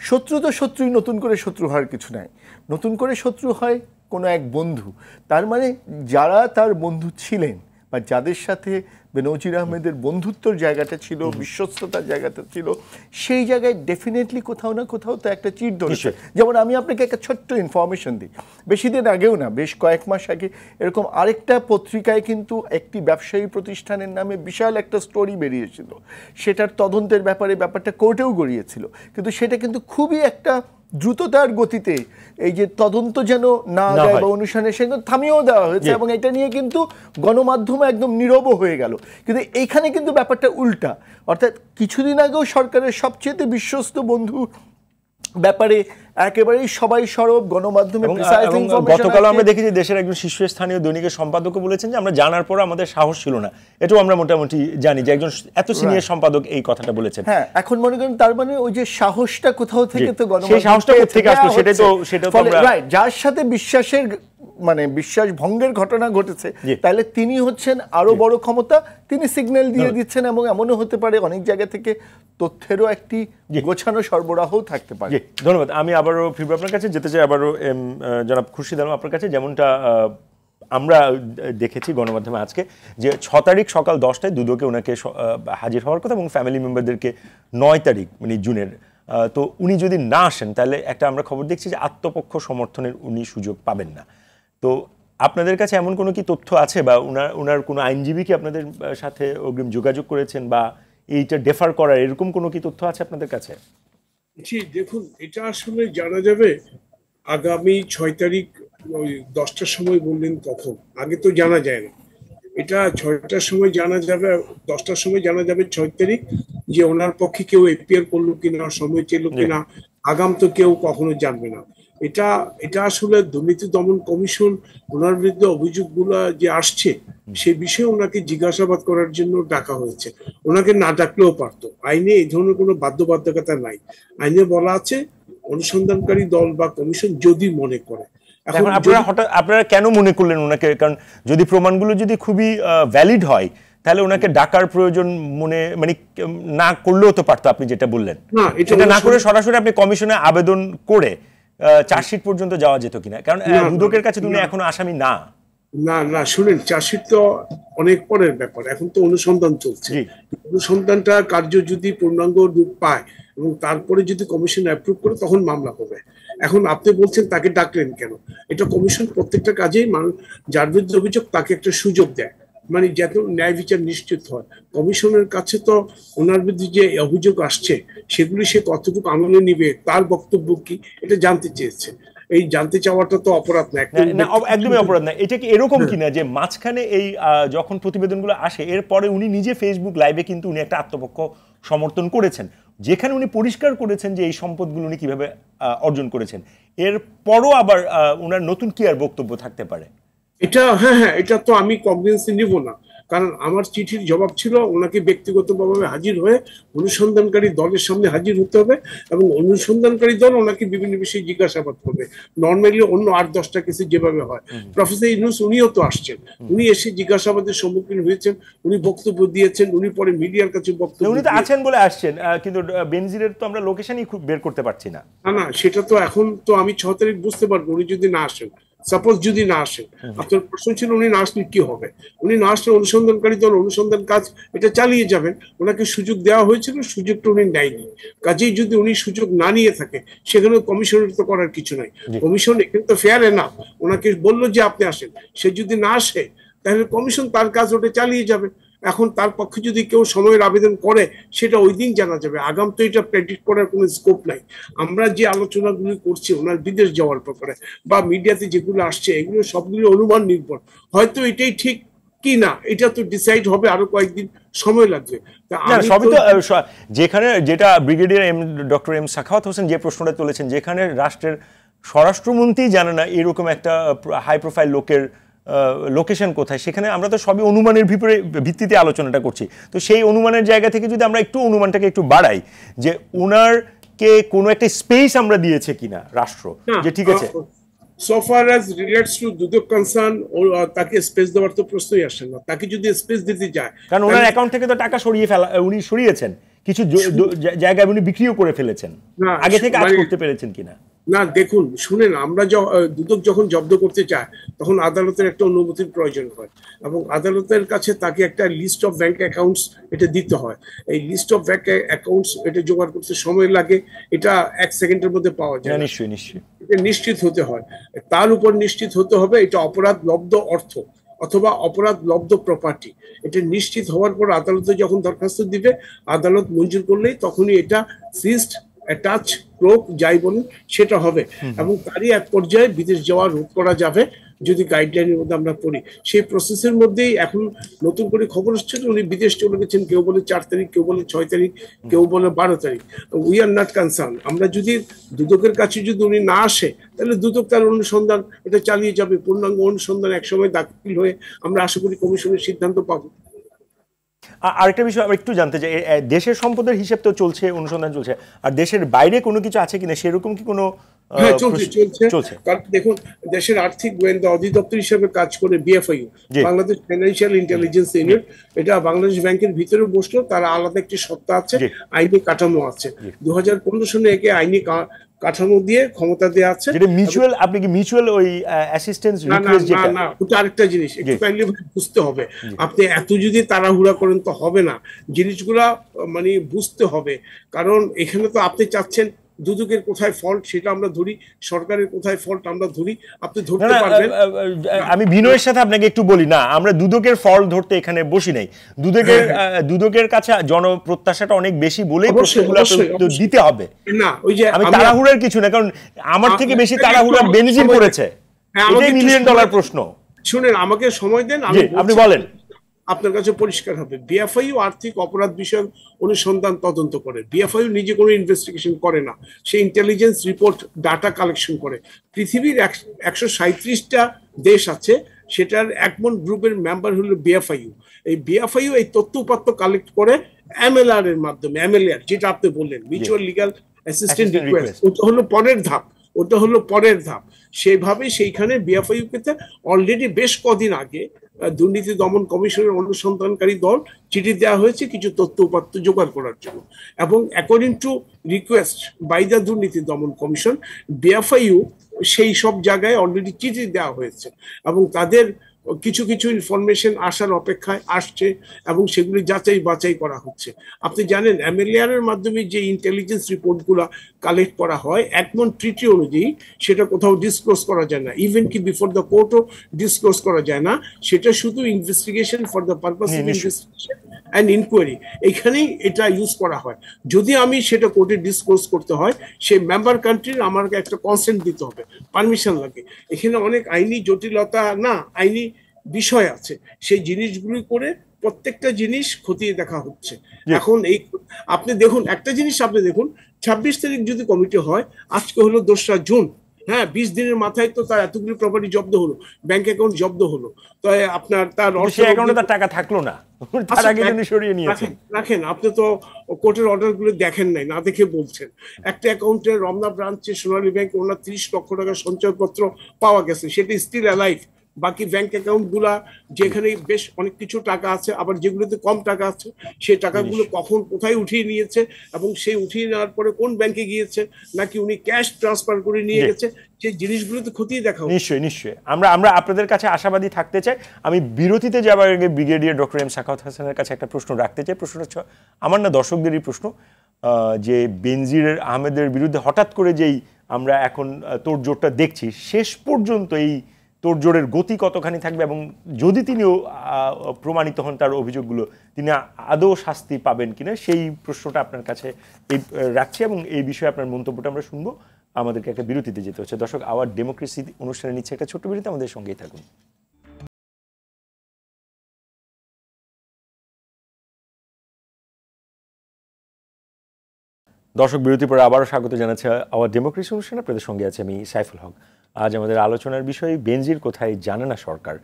শত্রু তো শত্রুই, নতুন করে শত্রু হওয়ার কিছু নাই। নতুন করে শত্রু হয় কোনো এক বন্ধু, তার মানে যারা তার বন্ধু ছিলেন বা যাদের সাথে বেনজির আহমেদের বন্ধুত্বর জায়গাটা ছিল, বিশ্বস্ততার জায়গাটা ছিল, সেই জায়গায় ডেফিনেটলি কোথাও না কোথাও তো একটা চির ধরেছে। যেমন আমি আপনাকে একটা ছোট্ট ইনফরমেশন দিই, বেশি দিন আগেও না, বেশ কয়েক মাস আগে এরকম আরেকটা পত্রিকায় কিন্তু একটি ব্যবসায়ী প্রতিষ্ঠানের নামে বিশাল একটা স্টোরি বেরিয়েছিল, সেটার তদন্তের ব্যাপারটা কোর্টেও গড়িয়েছিল, কিন্তু সেটা কিন্তু খুবই একটা দ্রুততার গতিতে এই যে তদন্ত যেন না দেয় বা অনুসন্ধানে সেটা থামিয়েও দেওয়া হয়েছে, এবং এটা নিয়ে কিন্তু গণমাধ্যমে একদম নীরব হয়ে গেল। কিন্তু এইখানে কিন্তু ব্যাপারটা উল্টা, অর্থাৎ কিছুদিন আগেও সরকারের সবচেয়ে বিশ্বস্ত বন্ধু ব্যাপারে একেবারেই সবাই সরব, গণমাধ্যমে গতকাল আমরা দেখেছি দেশের একজন শীর্ষস্থানীয় দৈনিকের সম্পাদকও বলেছেন যে আমরা জানার পর আমাদের সাহস ছিল না। এটাও আমরা মোটামুটি জানি যে একজন এত সিনিয়র সম্পাদক এই কথাটা বলেছেন। হ্যাঁ, এখন মনে করেন তার মানে ওই যে সাহসটা কোথাও থেকে তো সেই সাহসটা থেকে আসলো, সেটা তো আমরা যার সাথে বিশ্বাসের মানে বিশ্বাস ভঙ্গের ঘটনা ঘটেছে, তাহলে তিনি হচ্ছেন আরো বড় ক্ষমতা, তিনি সিগন্যাল দিয়ে দিচ্ছেন। এবং এমনও হতে পারে অনেক জায়গা থেকে তথ্যেরও একটি গোছানো সরবরাহও থাকতে পারে। ধন্যবাদ। আমি আবারও ফিরবো আপনার কাছে, যেতে চাই আবারও জনাব খুরশিদ আলম আপনার কাছে। যেমনটা আমরা দেখেছি গণমাধ্যমে আজকে যে 6 তারিখ সকাল 10টায় দুদকে ওনাকে হাজির হওয়ার কথা এবং ফ্যামিলি মেম্বারদেরকে 9 তারিখ মানে জুনের, তো উনি যদি না আসেন তাহলে একটা আমরা খবর দেখছি যে আত্মপক্ষ সমর্থনের উনি সুযোগ পাবেন না। তো আপনাদের কাছে এমন কোনো কি তথ্য আছে বা ওনার কোনো আইনজীবী কি আপনাদের সাথে অগ্রিম যোগাযোগ করেছেন বা এইটা ডেফার করার এরকম কোনো কি তথ্য আছে আপনাদের কাছে? জি দেখুন, এটা আসলে জানা যাবে আগামী 6 তারিখ ওই 10টার সময় বললেন তখন, আগে তো জানা যায় না। এটা 6টার সময় জানা যাবে, 10টার সময় জানা যাবে 6 তারিখ যে ওনার পক্ষে কেউ এপিআর করলো কিনা, সময় চেলো কিনা, আগাম তো কেউ কখনো জানবে না। এটা আসলে দুর্নীতি দমন কমিশন ওনার বিরুদ্ধে অভিযোগগুলো যে আসছে সে বিষয়ে ওনাকে জিজ্ঞাসাবাদ করার জন্য ডাকা হয়েছে। ওনাকে না ডাকলেও পারতো, আইনে এই ধরনের কোনো বাধ্যবাধকতা নাই। আইনে বলা আছে অনুসন্ধানকারী দল বা কমিশন যদি মনে করে। এখন আপনারা কেন মনে করলেন ওনাকে? কারণ যদি প্রমাণগুলো যদি খুবই ভ্যালিড হয় তাহলে ওনাকে ডাকার প্রয়োজন মানে না করলেও তো পারতো। আপনি যেটা বললেন সেটা না করে সরাসরি আপনি কমিশনে আবেদন করে চার্জশিট পর্যন্ত যাওয়া যেত কিনা? কারণ দুদকের কাছে তুমি এখনো আসামি না। না শুনেন, চার্জশিট তো অনেক পরের ব্যাপার, এখন তো অনুসন্ধান চলছে। অনুসন্ধানটা কার্য যদি পূর্ণাঙ্গ রূপ পায় এবং তারপরে যদি কমিশন অ্যাপ্রুভ করে তখন মামলা হবে। এখন আপনি বলছেন তাকে ডাকলেন কেন? এটা কমিশন প্রত্যেকটা কাজেই যার বিরুদ্ধে অভিযোগ তাকে একটা সুযোগ দেয়, মানে যাতে ন্যায় বিচার নিশ্চিত হয়। কমিশনের কাছে তো ওনার বিরুদ্ধে যে অভিযোগ আসছে সেগুলি সে কতটুকু আমলে নিবে, তার বক্তব্য কি, এটা জানতে চেয়েছে। এই জানতে চাওয়াটা তো অপরাধ না, একদমই অপরাধ না। এটা কি এরকম কিনা যে মাঝখানে এই যখন প্রতিবেদনগুলো আসে এরপরে উনি নিজে ফেসবুক লাইভে কিন্তু উনি একটা আত্মপক্ষ সমর্থন করেছেন, যেখানে উনি পরিষ্কার করেছেন যে এই সম্পদগুলো উনি কিভাবে অর্জন করেছেন। এরপরও আবার ওনার নতুন কি আর বক্তব্য থাকতে পারে? এটা তো আমি কগনিজেন্সে নিব না, কারণ আমার চিঠির জবাব ছিল ওনাকে ব্যক্তিগতভাবে হাজির হয়ে অনুসন্ধানকারী দলের সামনে হাজির হতে হবে এবং অনুসন্ধানকারী দল ওনাকে বিভিন্ন বিষয়ে জিজ্ঞাসাবাদ করবে। নর্মালি অন্য 8-10টা কেসে যেভাবে হয়। প্রফেসর ইউনূস উনিও তো আসছেন, উনি এসে জিজ্ঞাসাবাদের সম্মুখীন হয়েছেন, উনি বক্তব্য দিয়েছেন, উনি পরে মিডিয়ার কাছে বক্তব্য উনি তো আছেন বলে আসছেন, কিন্তু বেনজিরের তো আমরা লোকেশনই খুব বের করতে পারছি না। না সেটা তো এখন তো আমি 6 তারিখ বুঝতে পারবো উনি যদি না আসেন। সাপোজ যদি না আসেন, আপনার প্রশ্ন ছিল উনি না আসলে কি হবে? উনি না আসলে অনুসন্ধানকারী দল অনুসন্ধান কাজ এটা চালিয়ে যাবেন। ওনাকে সুযোগ দেওয়া হয়েছিল, সুযোগটা উনি নেয়নি। কাজেই যদি উনি সুযোগ না নিয়ে থাকে সেখানে কমিশনের তো করার কিছু নাই। কমিশন এখানে তো ফেয়ার এনাফ, ওনাকে বললো যে আপনি আসেন, সে যদি না আসে তাহলে কমিশন তার কাজ ওটা চালিয়ে যাবে। এখন তার পক্ষে যদি কেউ সময়ের আবেদন করে সেটা ওই দিন জানা যাবে, আগাম তো এটা প্রেডিক্ট করার কোনো স্কোপ নাই। আমরা যে আলোচনাগুলি করছি ওনার বিদেশ যাওয়ার ব্যাপারে বা মিডিয়াতে যেগুলো আসছে এগুলো সবগুলো অনুমান নির্ভর, হয়তো এটাই ঠিক কি না এটা তো ডিসাইড হবে, আরো কয়েকদিন সময় লাগবে। সবই তো যেখানে যেটা brigadier doctor M Sakhawat Hossain যে প্রশ্নটা তুলেছেন, যেখানে রাষ্ট্রের স্বরাষ্ট্রমন্ত্রী জানে না এরকম একটা হাই প্রোফাইল লোকের লোকেশন কোথায়, সেখানে আমরা তো সবই অনুমানের ভিত্তিতে আলোচনাটা করছি। তো সেই অনুমানের জায়গা থেকে যদি আমরা একটু অনুমানটাকে একটু বাড়াই যে ওনারকে কোনো একটা স্পেস আমরা দিয়েছে কিনা রাষ্ট্র, যে ঠিক আছে so far as relates to Dudak concern তাকে স্পেস দেওয়ার তো প্রশ্নই আসে না। তাকে যদি স্পেস দিতে যায়, কারণ ওনার অ্যাকাউন্ট থেকে তো টাকা উনি সরিয়েছেন, কিছু জায়গায় উনি বিক্রিও করে ফেলেছেন, আগে থেকে আজ করতে পেরেছেন কিনা না। দেখুন শুনেন, আমরা দুদক যখন জব্দ করতে চায় তখন আদালতের একটা অনুমতির প্রয়োজন হয় এবং আদালতের কাছে তাকে একটা লিস্ট অফ ব্যাংক অ্যাকাউন্টস এটা দিতে হয়। এই লিস্ট অফ ব্যাংক অ্যাকাউন্টস এটা জোগাড় করতে সময় লাগে, এটা 1 সেকেন্ডের মধ্যে পাওয়া যায়। নিশ্চয়ই এটা নিশ্চিত হতে হয়, তার উপর নিশ্চিত হতে হবে এটা অপরাধ লব্ধ অর্থ অথবা অপরাধ লব্ধ প্রপার্টি। এটা নিশ্চিত হওয়ার পর আদালতে যখন দরখাস্ত দিবে, আদালত মঞ্জুর করলেই তখনই এটা সিজড, অ্যাটাচ, ক্লোক যাই বলুন সেটা হবে এবং তারই এক পর্যায়ে বিদেশ যাওয়া রোধ করা যাবে যদি গাইডলাইনের মধ্যে আমরা পড়ি, সেই প্রসেসের মধ্যেই এখন নতুন করে খবর হচ্ছে যে উনি বিদেশ চলে গেছেন। কেউ বলে 4 তারিখ, কেউ বলে 6 তারিখ, কেউ বলে 12 তারিখ। We are not concern. আমরা যদি দুদকের কাছে যদি উনি না আসে, তাহলে দুদক তার অনুসন্ধান এটা চালিয়ে যাবে। পূর্ণাঙ্গ অনুসন্ধান একসময় দাখিল হয়ে আমরা আশা করি কমিশনের সিদ্ধান্ত পাবো। আরেকটা বিষয় আমরা একটু জানতে চাই, দেশের সম্পদের হিসেব তো চলছে, অনুসন্ধান চলছে, আর দেশের বাইরে কোনো কিছু আছে কিনা সেরকম কি কোনো? হ্যাঁ, চলছে। কারণ দেখুন, দেশের আর্থিক গোয়েন্দা অধিদপ্তর হিসেবে কাজ করে BFIU, Bangladesh financial intelligence unit. এটা বাংলাদেশ ব্যাংকের ভিতরে বসলো, তারা আলাদা একটি সত্তা আছে, আইনি কাঠামো আছে। 2015 সালে একে আইনি কাঠামো দিয়ে ক্ষমতা দেওয়া আছে। মিউচুয়াল, আপনি কি মিউচুয়াল ওই অ্যাসিস্ট্যান্স রিকোয়েস্ট? না, ওটা আরেকটা জিনিস, একটু কাইন্ডলি বুঝতে হবে। আপনি এত যদি তাড়াহুড়া করেন তো হবে না, জিনিসগুলা মানে বুঝতে হবে। কারণ এখানে তো আপনি চাচ্ছেন দুদকের কোথায় ফল্ট সেটা আমরা ধরি, সরকারের কোথায় ফল্ট আমরা ধরি, আপনি ধরতে পারবেন। আমি বিনয়ের সাথে আপনাকে একটু বলি, না আমরা দুদকের ফল্ট ধরতে এখানে বসি নাই। দুদকের কাছে জনপ্রত্যাশাটা অনেক বেশি বলেই প্রশ্নগুলো দিতে হবে। না, ওই যে আমি তাড়াহুড়ার কিছু না, কারণ আমার থেকে বেশি তাড়াহুড়া বেনজির করেছে, এটাই $1 মিলিয়ন প্রশ্ন। শুনেন, আমাকে সময় দেন, আপনি বলেন, আপনার কাছে পরিষ্কার হবে। বিএফআইইউ আর্থিক অপরাধ বিষয়ক অনুসন্ধান তদন্ত করে। বিএফআইইউ নিজে কোনো ইনভেস্টিগেশন করে না, সে ইন্টেলিজেন্স রিপোর্ট ডাটা কালেকশন করে। পৃথিবীর 137টা দেশ আছে, সেটার একমন গ্রুপের মেম্বার হলো বিএফআইইউ। এই বিএফআইইউ এই তথ্য উপাত্ত কালেক্ট করে এমএলআর এর মাধ্যমে। এমএলআর যেটা আপনি বললেন, মিউচুয়াল লিগ্যাল অ্যাসিস্ট্যান্ট রিকোয়েস্ট, ওটা হলো পরের ধাপ। সেইভাবে সেইখানে বিএফআইইউ কে অলরেডি বেশ কদিন আগে দুর্নীতি দমন কমিশনের অনুসন্ধানকারী দল চিঠি দেওয়া হয়েছে কিছু তথ্য উপাত্ত জোগাড় করার জন্য, এবং according to request by the Durniti Daman commission, BFIU সেই সব জায়গায় অলরেডি চিঠি দেওয়া হয়েছে, এবং তাদের কিছু কিছু ইনফরমেশন আসার অপেক্ষায় আসছে, এবং সেগুলি যাচাই বাছাই করা হচ্ছে। আপনি জানেন, এমএলআর এর মাধ্যমে যে ইন্টেলিজেন্স রিপোর্টগুলো কালেক্ট করা হয় একমন ট্রিটি অনুযায়ী, সেটা কোথাও ডিসক্লোজ করা যায় না, ইভেন কি বিফোর দ্য কোর্টও ডিসক্লোজ করা যায় না। সেটা শুধু investigation for the purpose of investigation and inquiry, এইখানেই এটা ইউজ করা হয়। যদি আমি সেটা কোর্টে ডিসক্লোজ করতে হয়, সেই মেম্বার কান্ট্রির আমাকে একটা কনসেন্ট দিতে হবে, পারমিশন লাগে। এখানে অনেক আইনি জটিলতা না আইনি বিষয় আছে, সেই জিনিসগুলি করে প্রত্যেকটা জিনিস খতিয়ে দেখা হচ্ছে। এখন এই আপনি দেখুন, একটা জিনিস আপনি দেখুন, 26 তারিখ যদি কমিটি হয়, আজকে হলো 2রা জুন, হ্যাঁ, 20 দিনের মাথায় তো তার এতগুলি প্রপার্টি জব্দ হলো, ব্যাংক অ্যাকাউন্ট জব্দ হলো। তো আপনার তার অ্যাকাউন্টে তার টাকা থাকলো না, তার আগে তিনি সরিয়ে নিয়েছেন। রাখেন, আপনি তো কোর্টের অর্ডারগুলো দেখেন নাই, না দেখে বলছেন। একটা অ্যাকাউন্টে রমনা ব্রাঞ্চে সোনালী ব্যাংকে ওনার 30 লক্ষ টাকা সঞ্চয়পত্র পাওয়া গেছে, সেটা স্টিল অ্যালাইভ। বাকি ব্যাংক অ্যাকাউন্ট গুলা যেখানে বেশ অনেক কিছু টাকা আছে, আবার যেগুলোতে কম টাকা আছে, সেই টাকাগুলো কখন কোথায় উঠিয়ে নিয়েছে, এবং সেই উঠিয়ে নেওয়ার পরে কোন ব্যাংকে গিয়েছে, নাকি উনি ক্যাশ ট্রান্সফার করে নিয়ে গেছে, সেই জিনিসগুলো তো খতিয়ে দেখা। নিশ্চয়ই আমরা আপনাদের কাছে আশাবাদী থাকতে চাই। আমি বিরতিতে যাবার আগে ব্রিগেডিয়ার ডক্টর এম সাখাওয়াত হাসানের কাছে একটা প্রশ্ন রাখতে চাই। প্রশ্নটা আমার না, দর্শকদেরই প্রশ্ন, যে বেনজির আহমেদের বিরুদ্ধে হঠাৎ করে যেই আমরা এখন তোড়জোড়টা দেখছি, শেষ পর্যন্ত এই তোড়জোড়ের গতি কতখানি থাকবে, এবং যদি তিনিও প্রমাণিত হন তার অভিযোগগুলো, তিনি আদৌ শাস্তি পাবেন কিনা, সেই প্রশ্নটা আপনার কাছে রাখছি, এবং এই বিষয়ে আপনার মন্তব্যটা আমরা শুনবো। আমাদেরকে একটা বিরতিতে যেতে হচ্ছে। দর্শক, আওয়ার ডেমোক্রেসি অনুষ্ঠানে নিচ্ছে একটা ছোট্ট বিরতি, আমাদের সঙ্গেই থাকুন। দর্শক, বিরতির পরে আবারও স্বাগত জানাচ্ছি আওয়ার ডেমোক্রেসি অনুষ্ঠানে। আপনাদের সঙ্গে আছে আমি সাইফুল হক। আজ আমাদের আলোচনার বিষয় বেনজির কোথায় জানে না সরকার।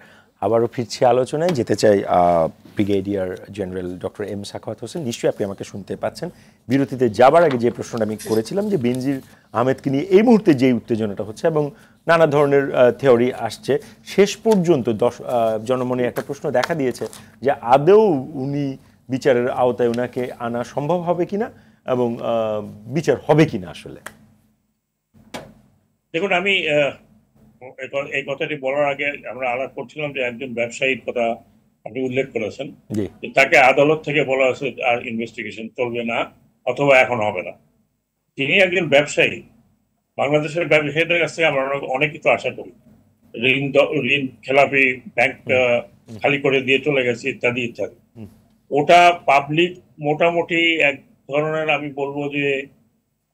আবারও ফিরছি আলোচনায়, যেতে চাই brigadier general doctor M Sakhawat Hossain. নিশ্চয়ই আপনি আমাকে শুনতে পাচ্ছেন। বিরতিতে যাবার আগে যে প্রশ্নটা আমি করেছিলাম, যে বেনজির আহমেদকে নিয়ে এই মুহূর্তে যে উত্তেজনাটা হচ্ছে এবং নানা ধরনের থিওরি আসছে, শেষ পর্যন্ত জনমনে একটা প্রশ্ন দেখা দিয়েছে যে আদৌ উনি বিচারের আওতায় ওনাকে আনা সম্ভব হবে কিনা, এবং বিচার হবে কিনা। আসলে দেখুন, আমি এই কথাটি বলার আগে আমরা আলাপ করছিলাম যে একজন ব্যবসায়ীর কথা আপনি উল্লেখ করেছেন, তাকে আদালত থেকে বলা হয়েছে আর ইনভেস্টিগেশন চলবে না, অথবা এখন হবে না। তিনি একজন ব্যবসায়ী, বাংলাদেশের ব্যবসায়ীদের কাছ থেকে আমরা অনেক কিছু আশা করি, ঋণ খেলাপি, ব্যাংক খালি করে দিয়ে চলে গেছে, ইত্যাদি ইত্যাদি। ওটা পাবলিক মোটামুটি এক ধরনের, আমি বলবো যে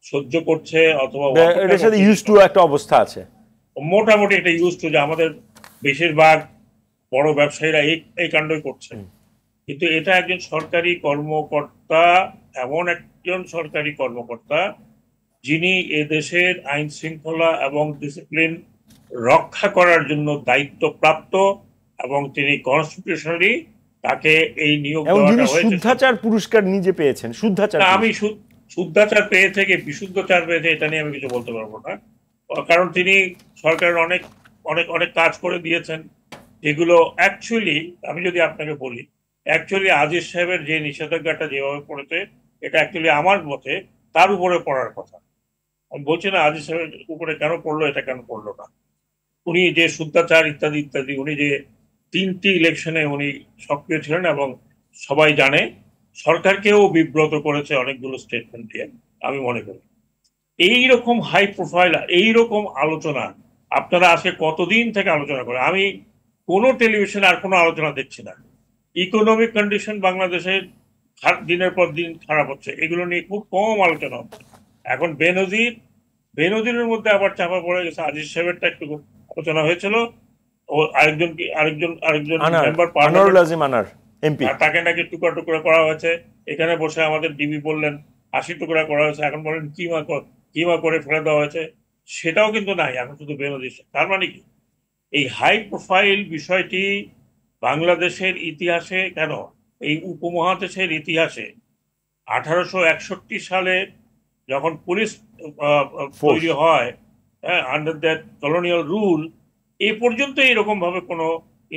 সহ্য করছে, অথবা একটা অবস্থা আছে, মোটামুটি এটা ইউজ টু, যে আমাদের বেশিরভাগ বড় ব্যবসায়ীরা এই কাণ্ডই করছে। কিন্তু এটা একজন সরকারি কর্মকর্তা, এমন একজন সরকারি কর্মকর্তা যিনি এদেশের আইন শৃঙ্খলা এবং ডিসিপ্লিন রক্ষা করার জন্য দায়িত্বপ্রাপ্ত, এবং তিনি কনস্টিটিউশনালি তাকে এই নিয়োগ দেওয়াটা হয়েছে। শুদ্ধাচার পুরস্কার নিজে পেয়েছেন। শুদ্ধাচার, আমি শুদ্ধাচার পেয়ে থেকে বিশুদ্ধাচার পেয়েছে এটা নিয়ে আমি কিছু বলতে পারবো না, কারণ তিনি সরকারের অনেক অনেক অনেক কাজ করে দিয়েছেন যেগুলো অ্যাকচুয়ালি, আমি যদি আপনাকে বলি, অ্যাকচুয়ালি আজিজ সাহেবের যে নিষেধাজ্ঞাটা যেভাবে পড়েছে, এটা অ্যাকচুয়ালি আমার মতে তার উপরে পড়ার কথা। আমি বলছি না আজিজ সাহেবের উপরে কেন পড়লো, এটা কেন পড়লো না। উনি যে শুদ্ধাচার ইত্যাদি ইত্যাদি, উনি যে 3টি ইলেকশনে উনি সক্রিয় ছিলেন এবং সবাই জানে, সরকারকেও বিব্রত করেছে অনেকগুলো স্টেটমেন্ট দিয়ে, আমি মনে করি। এইরকম হাই প্রোফাইল, এইরকম আলোচনা আপনারা আজকে কতদিন থেকে আলোচনা করেন? আমি কোনো টেলিভিশনে আর কোনো আলোচনা দেখছি না। ইকোনমিক কন্ডিশন বাংলাদেশের দিনের পর দিন খারাপ হচ্ছে, এগুলো নিয়ে খুব কম আলোচনা হচ্ছে। এখন বেনজিরের মধ্যে আবার চাপা পড়ে গেছে। আজিজ সাহেবেরটা একটু আলোচনা হয়েছিল, ও আরেকজন মেম্বার পার্লামেন্ট এমপি, তাকে নাকি টুকরা টুকরা করা হয়েছে। এখানে বসে আমাদের ডিবি বললেন 80 টুকরা করা হয়েছে, এখন বলেন কিমা করে ফেলে দেওয়া হয়েছে। সেটাও কিন্তু নাই, এখন শুধু বেনজির। তার মানে কি, এই হাই প্রোফাইল বিষয়টি বাংলাদেশের ইতিহাসে, কেন এই উপমহাদেশের ইতিহাসে 1861 সালে যখন পুলিশ তৈরি হয়, আন্ডার দ্যাট কলোনিয়াল রুল, এ পর্যন্ত এরকম ভাবে কোনো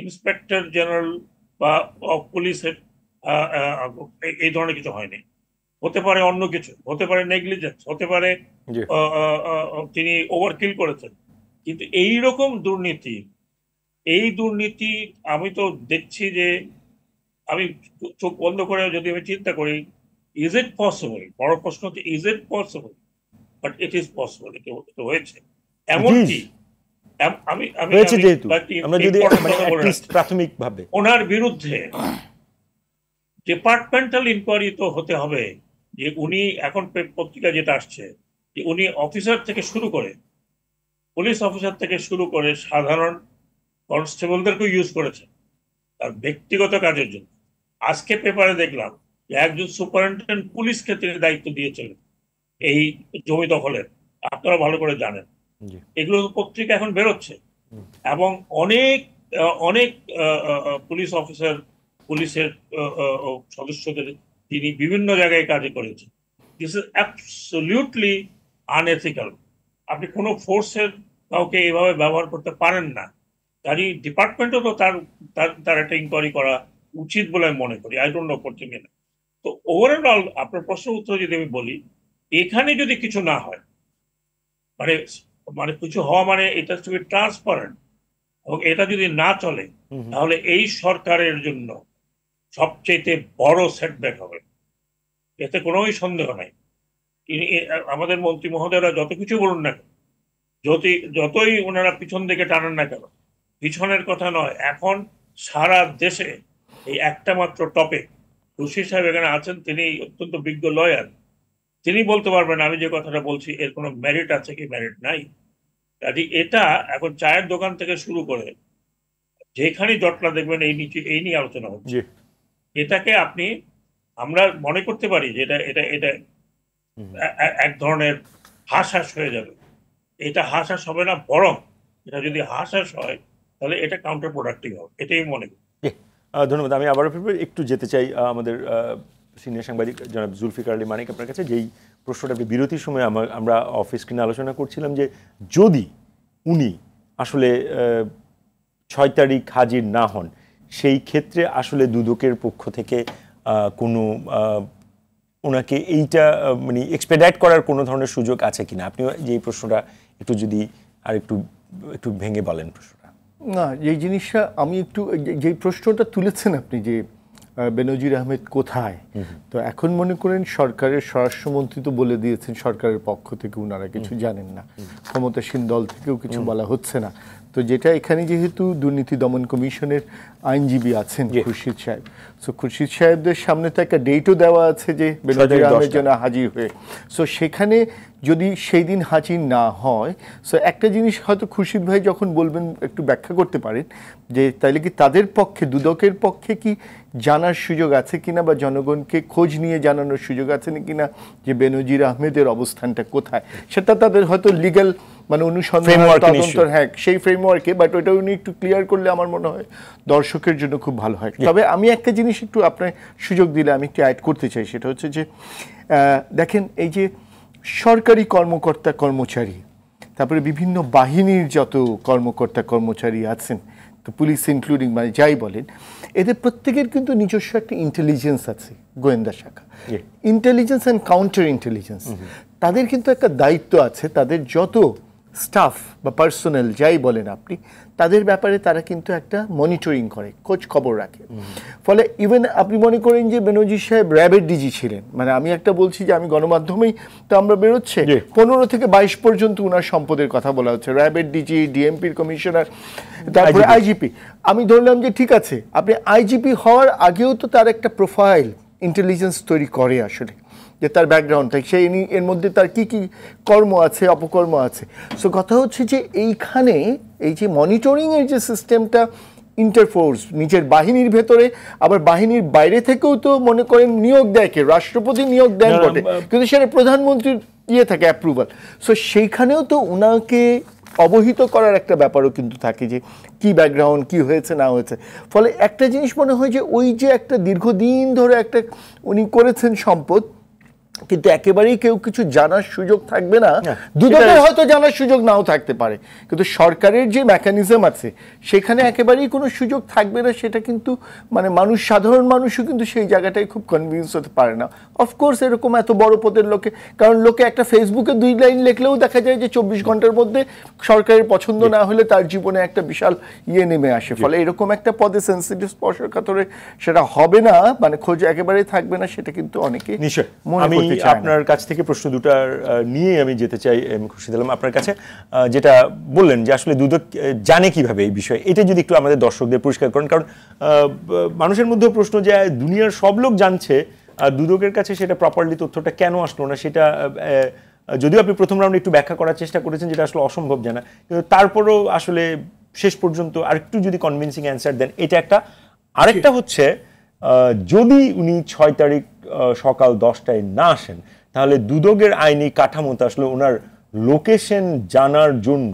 ইন্সপেক্টর জেনারেল বা পুলিশের এই ধরনের কিছু হয়নি। হতে পারে অন্য কিছু, হতে পারে নেগলিজেন্স, হতে পারে তিনি ওভারকিল করেছেন, কিন্তু এইরকম দুর্নীতি, এই দুর্নীতি আমি তো দেখছি যে, আমি চোখ বন্ধ করে যদি আমি চিন্তা করি, ইজ ইট পসিবল? বড় প্রশ্ন হচ্ছে is it possible, but it is possible. এটা হয়েছে। এমনকি প্রাথমিকভাবে ওনার বিরুদ্ধে ডিপার্টমেন্টাল ইনকোয়ারি তো হতে হবে, যে উনি এখন পত্রিকা যেটা আসছে, যে উনি অফিসার থেকে শুরু করে, পুলিশ অফিসার থেকে শুরু করে সাধারণ কনস্টেবলদেরকে ইউজ করেছে তার ব্যক্তিগত কাজের জন্য। আজকে পেপারে দেখলাম যে একজন সুপারিনটেন্ডেন্ট পুলিশকে তিনি দায়িত্ব দিয়েছিলেন এই জমি দখলের। আপনারা ভালো করে জানেন, এগুলো পত্রিকা এখন বেরোচ্ছে। এবং অনেক অনেক পুলিশ অফিসার, পুলিশের সদস্যদের তিনি বিভিন্ন জায়গায় কাজে করেছেন। This is absolutely unethical. আপনি কোনো ফোর্সের কাউকে এভাবে ব্যবহার করতে পারেন না। তারই ডিপার্টমেন্টও তো তার একটা ইনকোয়ারি করা উচিত বলে আমি মনে করি। আই ডোন্ট নো করতে না। তো ওভারঅল আপনার প্রশ্নের উত্তর যদি আমি বলি, এখানে যদি কিছু না হয়, মানে কিছু হওয়া মানে এটা টু বি ট্রান্সপারেন্ট, এবং এটা যদি না চলে, তাহলে এই সরকারের জন্য সবচেয়ে বড় সেটব্যাক হবে, এতে কোনোই সন্দেহ নাই। আমাদের মন্ত্রী মহোদয়রা যত কিছু বলুন না কেন, যতই ওনারা পিছন দিকে টানেন না কেন, পিছনের কথা নয়, এখন সারা দেশে এই একটা মাত্র টপিক, রশিদ সাহেব এখানে আছেন, তিনি অত্যন্ত বিজ্ঞ লয়ার, তিনি বলতে পারবেন আমি যে কথাটা বলছি এর কোনো মেরিট আছে কি মেরিট নাই। কাজে এটা এখন চায়ের দোকান থেকে শুরু করে যেখানে জটলা দেখবেন এই নিয়ে আলোচনা হচ্ছে। এটাকে আমরা মনে করতে পারি যে এটা এক ধরনের হাস হয়ে যাবে। এটা হাস হবে না, বরং এটা যদি হাস হয় তাহলে এটা কাউন্টার প্রোডাক্টিভ হবে, এটাই মনে করি। ধন্যবাদ। আমি আবারও একটু যেতে চাই আমাদের সিনিয়র সাংবাদিক জনাব জুলফিকার আলী মানিক আপনার কাছে। যেই প্রশ্নটা আপনি বিরতির সময় আমরা অফিস স্ক্রিনে আলোচনা করছিলাম, যে যদি উনি আসলে 6 তারিখ হাজির না হন, সেই ক্ষেত্রে আসলে দুদকের পক্ষ থেকে কোনো ওনাকে এইটা মানে এক্সপেডাইট করার কোনো ধরনের সুযোগ আছে কিনা? আপনি যে প্রশ্নটা একটু যদি আর একটু ভেঙে বলেন প্রশ্নটা। না, এই জিনিসটা আমি একটু, যেই প্রশ্নটা তুলেছেন আপনি, যে বেনজির আহমেদ কোথায়, তো এখন মনে করেন সরকারের স্বরাষ্ট্রমন্ত্রী তো বলে দিয়েছেন সরকারের পক্ষ থেকে ওনারা কিছু জানেন না, ক্ষমতাসীন দল থেকেও কিছু বলা হচ্ছে না। তো যেটা এখানে যেহেতু দুর্নীতি দমন কমিশনের আইনজীবী আছেন খুরশিদ সাহেব, সো খুরশিদ সাহেবদের সামনে তো একটা ডেটও দেওয়া আছে যে বেনজির আহমেদ যেন হাজির হয়ে, সো সেখানে যদি সেই দিন হাজির না হয়, সো একটা জিনিস হয়তো খুরশিদ ভাই যখন বলবেন একটু ব্যাখ্যা করতে পারেন যে তাইলে কি তাদের পক্ষে, দুদকের পক্ষে কি জানার সুযোগ আছে কিনা বা জনগণকে খোঁজ নিয়ে জানানোর সুযোগ আছে কিনা যে বেনজির আহমেদের অবস্থানটা কোথায়, সেটা তাদের হয়তো লিগ্যাল মানে অনুসন্ধান তদন্ত, হ্যাঁ সেই ফ্রেমওয়ার্কে, বাট ওইটা উনি একটু ক্লিয়ার করলে আমার মনে হয় দর্শকের জন্য খুব ভালো হয়। তবে আমি একটা জিনিস একটু আপনার সুযোগ দিলে আমি একটু অ্যাড করতে চাই, সেটা হচ্ছে যে দেখেন এই যে সরকারি কর্মকর্তা কর্মচারী, তারপরে বিভিন্ন বাহিনীর যত কর্মকর্তা কর্মচারী আছেন, তো পুলিশ ইনক্লুডিং মানে যাই বলেন, এদের প্রত্যেকের কিন্তু নিজস্ব একটা ইন্টেলিজেন্স আছে, গোয়েন্দা শাখা, ইন্টেলিজেন্স অ্যান্ড কাউন্টার ইন্টেলিজেন্স। তাদের কিন্তু একটা দায়িত্ব আছে, তাদের যত স্টাফ বা পার্সোনাল যাই বলেন আপনি, তাদের ব্যাপারে তারা কিন্তু একটা মনিটরিং করে, খোঁজ খবর রাখে। ফলে ইভেন আপনি মনে করেন যে বেনজির সাহেব র্যাবের ডিজি ছিলেন, মানে আমি একটা বলছি যে আমি গণমাধ্যমেই তো আমরা বেরোচ্ছে 15 থেকে 22 পর্যন্ত উনার সম্পদের কথা বলা হচ্ছে, র্যাবের ডিজি, ডিএমপির কমিশনার, তারপরে আইজিপি। আমি ধরলাম যে ঠিক আছে, আপনি আইজিপি হওয়ার আগেও তো তার একটা প্রোফাইল ইন্টেলিজেন্স তৈরি করে আসলে, যে তার ব্যাকগ্রাউন্ডটা সেই এর মধ্যে তার কি কি কর্ম আছে, অপকর্ম আছে। সো কথা হচ্ছে যে এইখানে এই যে মনিটরিংয়ের যে সিস্টেমটা ইন্টারফোর্স নিজের বাহিনীর ভেতরে, আবার বাহিনীর বাইরে থেকেও তো মনে করেন নিয়োগ দেয় কে, রাষ্ট্রপতি নিয়োগ দেন বটে, কিন্তু সেটা প্রধানমন্ত্রীর ইয়ে থাকে অ্যাপ্রুভাল। সো সেইখানেও তো ওনাকে অবহিত করার একটা ব্যাপারও কিন্তু থাকে যে কি ব্যাকগ্রাউন্ড, কি হয়েছে না হয়েছে। ফলে একটা জিনিস মনে হয় যে ওই যে একটা দীর্ঘদিন ধরে একটা উনি করেছেন সম্পদ, কিন্তু একেবারেই কেউ কিছু জানার সুযোগ থাকবে না, দুদকের হয়তো জানার সুযোগ নাও থাকতে পারে, কিন্তু সরকারের যে মেকানিজম আছে সেখানে একেবারেই কোনো সুযোগ থাকবে না। সেটা কিন্তু মানে মানুষ, সাধারণ মানুষও কিন্তু সেই জায়গাটায় খুব কনভিন্স হতে পারে না। অফকোর্স এরকম এত বড় পদের লোকে, কারণ লোকে একটা ফেসবুকে 2 লাইন লিখলেও দেখা যায় যে 24 ঘন্টার মধ্যে সরকারের পছন্দ না হলে তার জীবনে একটা বিশাল ইয়ে নেমে আসে। ফলে এরকম একটা পদে সেন্সিটিভ স্পর্শকাতরে সেটা হবে না, মানে খোঁজ একেবারেই থাকবে না, সেটা কিন্তু অনেকে মনে করতে। আপনার কাছ থেকে প্রশ্ন দুটার নিয়ে আমি যেতে চাই খুরশিদ আলম, আপনার কাছে যেটা বললেন যে আসলে দুদক জানে কিভাবে এই বিষয়ে, এটা যদি একটু আমাদের দর্শকদের পরিষ্কার করেন। কারণ মানুষের মধ্যে প্রশ্ন যে দুনিয়ার সব লোক জানছে, দুদকের কাছে সেটা প্রপারলি তথ্যটা কেন আসলো না, সেটা যদিও আপনি প্রথম রাউন্ডে একটু ব্যাখ্যা করার চেষ্টা করেছেন যেটা আসলে অসম্ভব জানা, কিন্তু তারপরও আসলে শেষ পর্যন্ত আরেকটু যদি কনভিন্সিং অ্যান্সার দেন এটা একটা। আরেকটা হচ্ছে যদি উনি 6 তারিখ সকাল 10টায় না আসেন, তাহলে দুদকের আইনি কাঠামোতে আসলে ওনার লোকেশন জানার জন্য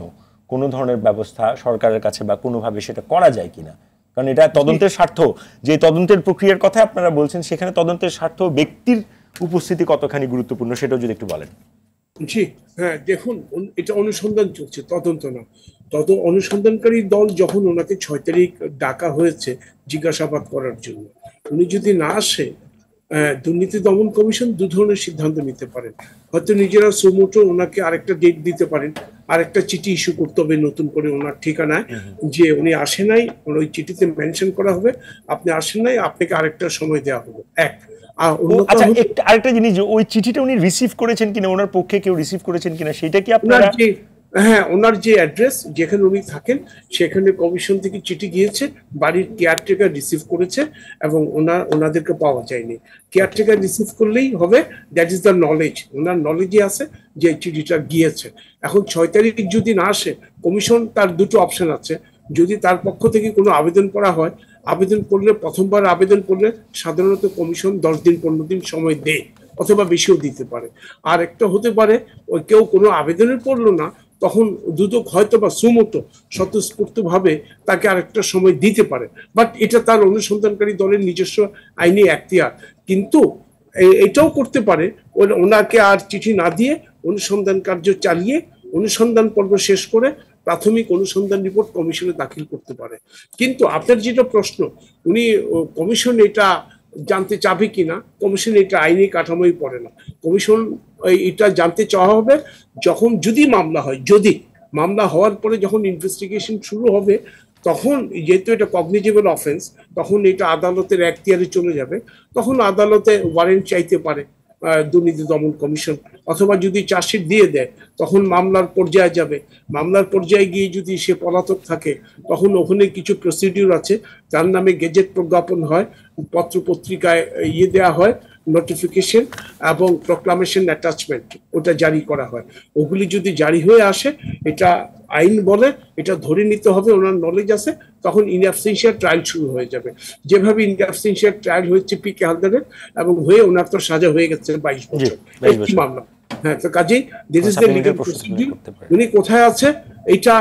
কোনো ধরনের ব্যবস্থা সরকারের কাছে বা কোনোভাবে সেটা করা যায় কিনা, কারণ এটা তদন্তের স্বার্থ, যে তদন্তের প্রক্রিয়ার কথা আপনারা বলছেন সেখানে তদন্তের স্বার্থ, ব্যক্তির উপস্থিতি কতখানি গুরুত্বপূর্ণ সেটাও যদি একটু বলেন। জি হ্যাঁ, দেখুন এটা অনুসন্ধান চলছে, তদন্ত না। অনুসন্ধানকারী দল যখন ওনাকে 6 তারিখ ডাকা হয়েছে জিজ্ঞাসাবাদ করার জন্য, উনি যদি না আসে, দুর্নীতি দমন কমিশন 2 ধরনের সিদ্ধান্ত নিতে পারেন। হয়তো নিজেরা সুমোটো ওনাকে আরেকটা ডেট দিতে পারেন, আরেকটা চিঠি ইস্যু করতে হবে নতুন করে ওনার ঠিকানায়, যে উনি আসে নাই, ওই চিঠিতে মেনশন করা হবে আপনি আসেন নাই, আপনাকে আরেকটা সময় দেওয়া হবে। আরেকটা জিনিস, ওই চিঠিটা উনি রিসিভ করেছেন কিনা, ওনার পক্ষে কেউ রিসিভ করেছেন কিনা, সেটা কি আপনারা? হ্যাঁ, ওনার যে অ্যাড্রেস যেখানে উনি থাকেন সেখানে কমিশন থেকে চিঠি গিয়েছে, বাড়ির কেয়ারটেকার রিসিভ করেছে এবং ওনাদেরকে পাওয়া যায়নি। কেয়ারটেকার রিসিভ করলেই হবে, দ্যাট ইজ দ্য নলেজ, ওনার নলেজে আছে যে চিঠিটা গিয়েছে। এখন 6 তারিখ যদি না আসে, কমিশন তার 2টো অপশন আছে। যদি তার পক্ষ থেকে কোনো আবেদন করা হয়, আবেদন করলে, প্রথমবার আবেদন করলে সাধারণত কমিশন 10 দিন 15 দিন সময় দেয়, অথবা বেশিও দিতে পারে। আর একটা হতে পারে ওই কেউ কোনো আবেদনের করলো না, তখন দুদক হয়তো বা সুমোটো স্বতঃস্ফূর্তভাবে তাকে আরেকটা সময় দিতে পারে, বাট এটা তার অনুসন্ধানকারী দলের নিজস্ব আইনি এখতিয়ার। কিন্তু এটাও করতে পারে ওনাকে আর চিঠি না দিয়ে অনুসন্ধান কার্য চালিয়ে অনুসন্ধান পর্ব শেষ করে প্রাথমিক অনুসন্ধান রিপোর্ট কমিশনে দাখিল করতে পারে। কিন্তু আপনার যেটা প্রশ্ন, উনি কমিশন এটা জানতে চাবে কিনা, কমিশন এটা আইনি কাঠামোই পড়ে না। কমিশন এটা জানতে চাওয়া হবে যখন, যদি মামলা হয়, যদি মামলা হওয়ার পরে যখন ইনভেস্টিগেশন শুরু হবে, তখন যেহেতু এটা কগনিজেবল অফেন্স, তখন এটা আদালতের এখতিয়ারে চলে যাবে, তখন আদালতে ওয়ারেন্ট চাইতে পারে দুর্নীতি দমন কমিশন, অথবা যদি চার্জশিট দিয়ে দেয় তখন মামলার পর্যায়ে যাবে। মামলার পর্যায়ে গিয়ে যদি সে পলাতক থাকে তখন ওখানে কিছু প্রসিডিউর আছে, তার নামে গেজেট প্রজ্ঞাপন হয়, পত্র পত্রিকায় দেওয়া হয়, নোটিফিকেশন এবং প্রোক্লামেশন অ্যাটাচমেন্ট ওটা জারি করা হয়। ওগুলি যদি জারি হয়ে আসে, এটা আইন বলে, এটা ধরে নিতে হবে, ওনার নলেজ আছে, তখন ইন অ্যাবসেন্সিয়া ট্রায়াল শুরু হয়ে যাবে। যেভাবে ইন অ্যাবসেন্সিয়া ট্রায়াল হয়েছে পি.কে. হালদারের, এবং হয়ে ওনার তো সাজা হয়ে গেছে 22 বছর একটি মামলা। হ্যাঁ, তো কাজেই this is the legal procedure. উনি কোথায় আছে এটা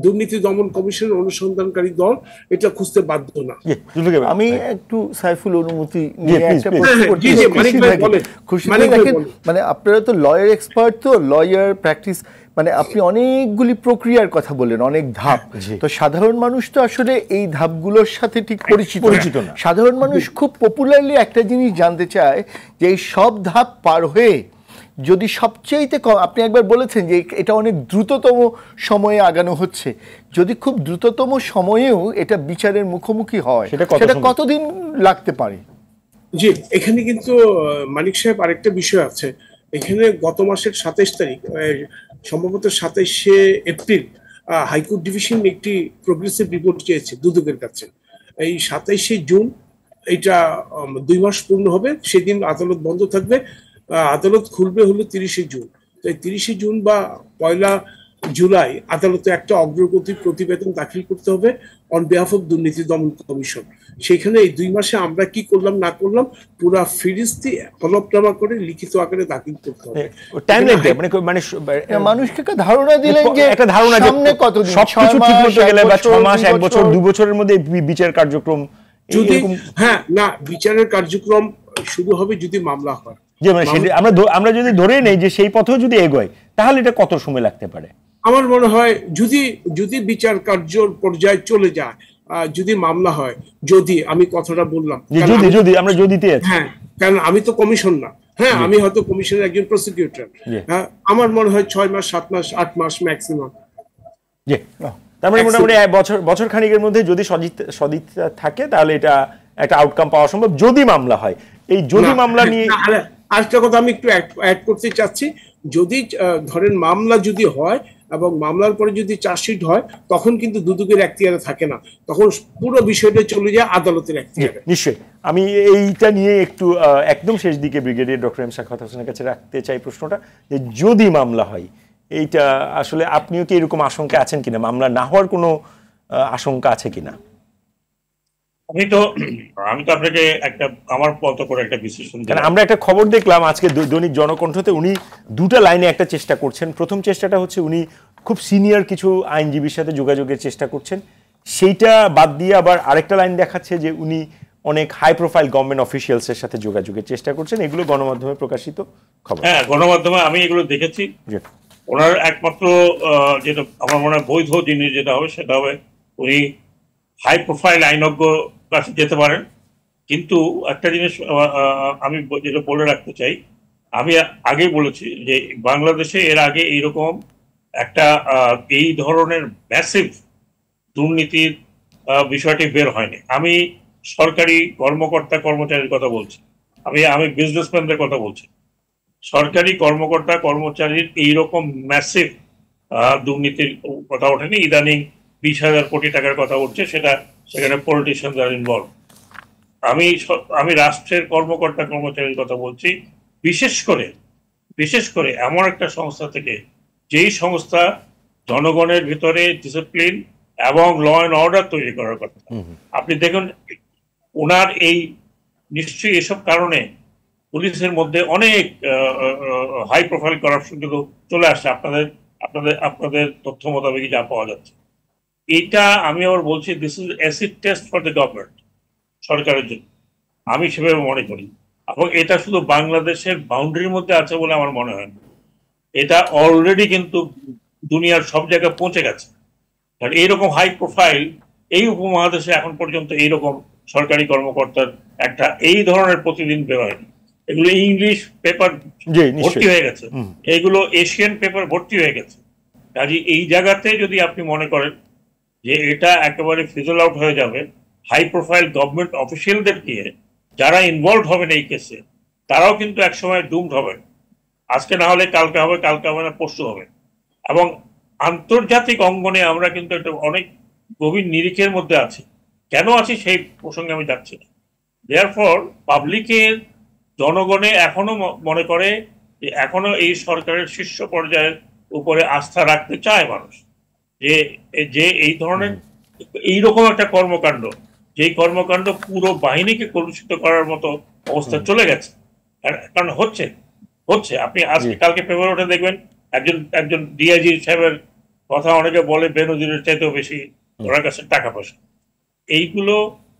দুর্নীতি দমন কমিশনের অনুসন্ধানকারী দল এটা খুঁজতে বাধ্য না। আমি একটু সাইফুল অনুমতি নিয়ে একটা প্রশ্ন করতে চাই। মানে আপনারা তো লয়ার এক্সপার্ট, তো লয়ার প্র্যাকটিস, মানে আপনি অনেকগুলি প্রক্রিয়ার কথা বলেন, অনেক ধাপ। তো সাধারণ মানুষ তো আসলে এই ধাপগুলোর সাথে ঠিক পরিচিত না। সাধারণ মানুষ খুব পপুলারলি একটা জিনিস জানতে চায় যে এই সব ধাপ পার হয়ে যদি সবচেয়েতে কম, আপনি একবার বলেছেন যে এটা অনেক দ্রুততম সময়ে আগানো হচ্ছে, যদি খুব দ্রুততম সময়েও এটা বিচারের মুখোমুখি হয় সেটা কতদিন লাগতে পারে? জি, এখানে কিন্তু মানিক সাহেব আরেকটা বিষয় আছে। এখানে গত মাসের 27 তারিখ, সম্ভবত 27শে এপ্রিল, হাইকোর্ট ডিভিশন একটি প্রোগ্রেসিভ রিপোর্ট চেয়েছে দুদকের কাছে। এই 27শে জুন এটা 2 মাস পূর্ণ হবে, সেদিন আদালত বন্ধ থাকবে। আদালত খুলবে হলো 30শে জুন। তো 30শে জুন বা 1 জুলাই আদালতে একটা অগ্রগতি প্রতিবেদন দাখিল করতে হবে অন বিহাফ অফ দুর্নীতি দমন কমিশন। সেখানে এই 2 মাসে আমরা কি করলাম না করলাম পুরা ফিরিস্তি হলফনামা করে লিখিত আকারে দাখিল করতে হবে। মানুষকে ধারণা দিলেন যে একটা ধারণা সামনে কতদিন, সবকিছু ঠিক মতো গেলে বা 6 মাস, 1 বছর, 2 বছরের মধ্যে বিচার কার্যক্রম, যদি হ্যাঁ না বিচারের কার্যক্রম শুরু হবে যদি মামলা হয়। যে মানে আমরা যদি ধরে নেই যে সেই পথেও যদি এগোয়, তাহলে এটা কত সময় লাগতে পারে? আমার মনে হয় যদি বিচার কার্যর পর্যায়ে চলে যায়, যদি মামলা হয়, যদি আমি কথাটা বললাম যদি আমরা যদিতে আছি, হ্যাঁ, কারণ আমি তো কমিশন না। হ্যাঁ, আমি হয়তো কমিশনের একজন প্রসিকিউটর। হ্যাঁ, আমার মনে হয় 6 মাস, 7 মাস, 8 মাস ম্যাক্সিমাম। জি, তার মানে মোটামুটি বছর খানিকের মধ্যে যদি সদিচ্ছা থাকে তাহলে এটা একটা আউটকাম পাওয়া সম্ভব যদি মামলা হয়। এই যদি মামলা নিয়ে আরেকটা কথা আমি একটু অ্যাড করতে চাচ্ছি, যদি ধরেন মামলা যদি হয় এবং মামলার পরে যদি চার্জশিট হয়, তখন কিন্তু দুদকের এখতিয়ারে থাকে না, তখন পুরো বিষয়টা চলে যায় আদালতের এখতিয়ারে। নিশ্চয়ই। আমি এইটা নিয়ে একটু একদম শেষ দিকে ব্রিগেডিয়ার ডক্টর এম সাখাওয়াত হোসেনের কাছে রাখতে চাই প্রশ্নটা, যে যদি মামলা হয়, এইটা আসলে আপনিও কি এরকম আশঙ্কা আছেন কিনা, মামলা না হওয়ার কোনো আশঙ্কা আছে কিনা? আমি তো আপনাকে একটা আমার মতো করে একটা বিশ্লেষণ দিই। আমরা একটা খবর দেখলাম আজকে দৈনিক জনকণ্ঠতে, উনি 2টা লাইনে একটা চেষ্টা করছেন। প্রথম চেষ্টাটা হচ্ছে উনি খুব সিনিয়র কিছু আইনজীবীর সাথে যোগাযোগের চেষ্টা করছেন, সেইটা বাদ দিয়ে আবার আরেকটা লাইন দেখাচ্ছে যে উনি অনেক হাই প্রোফাইল গভর্নমেন্ট অফিসিয়ালসের সাথে যোগাযোগের চেষ্টা করছেন। এগুলো গণমাধ্যমে প্রকাশিত খবর। হ্যাঁ, গণমাধ্যমে আমি এগুলো দেখেছি। ওনার একমাত্র যেটা আমার মনে হয় বৈধ জিনিস যেটা হবে সেটা হবে উনি হাই প্রোফাইল আইনজ্ঞ কাছে যেতে পারেন। কিন্তু একটা জিনিস আমি যেটা বলে রাখতে চাই, আমি আগেই বলেছি যে বাংলাদেশে এর আগে এইরকম একটা এই ধরনের ম্যাসিভ দুর্নীতির বিষয়টি বের হয়নি। আমি সরকারি কর্মকর্তা কর্মচারীর কথা বলছি, আমি বিজনেসম্যানদের কথা বলছি। সরকারি কর্মকর্তা কর্মচারীর এইরকম ম্যাসিভ দুর্নীতির কথা ওঠেনি। ইদানিং 20,000 কোটি টাকার কথা উঠছে, সেখানে পলিটিশিয়ানস আর ইনভলভ। আমি রাষ্ট্রের কর্মকর্তা কর্মচারীর কথা বলছি, বিশেষ করে এমন একটা সংস্থা থেকে যেই সংস্থা জনগণের ভিতরে ডিসিপ্লিন এবং ল অ্যান্ড অর্ডার তৈরি করার কথা। আপনি দেখুন ওনার এই নিশ্চয়ই এসব কারণে পুলিশের মধ্যে অনেক হাই প্রোফাইল করাপশন কিন্তু চলে আসছে, আপনাদের তথ্য মোতাবেক যা পাওয়া যাচ্ছে। এটা আমি আবার বলছি, this is acid test for the government, সরকারের জন্য আমি সেভাবে মনে করি। এবং এটা শুধু বাংলাদেশের বাউন্ডারির মধ্যে আছে বলে আমার মনে হয় না, এটা অলরেডি কিন্তু দুনিয়ার সব জায়গায় পৌঁছে গেছে। কারণ এইরকম হাই প্রোফাইল এই উপমহাদেশে এখন পর্যন্ত এইরকম সরকারি কর্মকর্তার একটা এই ধরনের প্রতিদিন বেরোয়নি। এগুলো ইংলিশ পেপার ভর্তি হয়ে গেছে, এগুলো এশিয়ান পেপার ভর্তি হয়ে গেছে। কাজে এই জায়গাতে যদি আপনি মনে করেন যে এটা একেবারে ফিজল আউট হয়ে যাবে, হাই প্রোফাইল গভর্নমেন্ট অফিসিয়ালদের দিয়ে যারা ইনভলভ হবেন এই কেসে তারাও কিন্তু একসময় ডুমড হবে, আজকে না হলে কালকে হবে, কালকে হবে না পরশু হবে। এবং আন্তর্জাতিক অঙ্গনে আমরা কিন্তু একটা অনেক গভীর নিরিখের মধ্যে আছি। কেন আছি সেই প্রসঙ্গে আমি যাচ্ছি না। দেয়ারফর পাবলিকের, জনগণে এখনো মনে করে যে এখনো এই সরকারের শীর্ষ পর্যায়ের উপরে আস্থা রাখতে চায় মানুষ, যে এই ধরনের এইরকম একটা কর্মকাণ্ড, যেই কর্মকাণ্ড পুরো বাহিনীকে কলুষিত করার মতো অবস্থা চলে গেছে। কারণ হচ্ছে আপনি আজকে কালকে পেপার ওঠে দেখবেন একজন ডিআইজি সাহেবের কথা অনেকে বলে বেনজিরের চাইতেও বেশি ওনার কাছে টাকা পয়সা। এইগুলো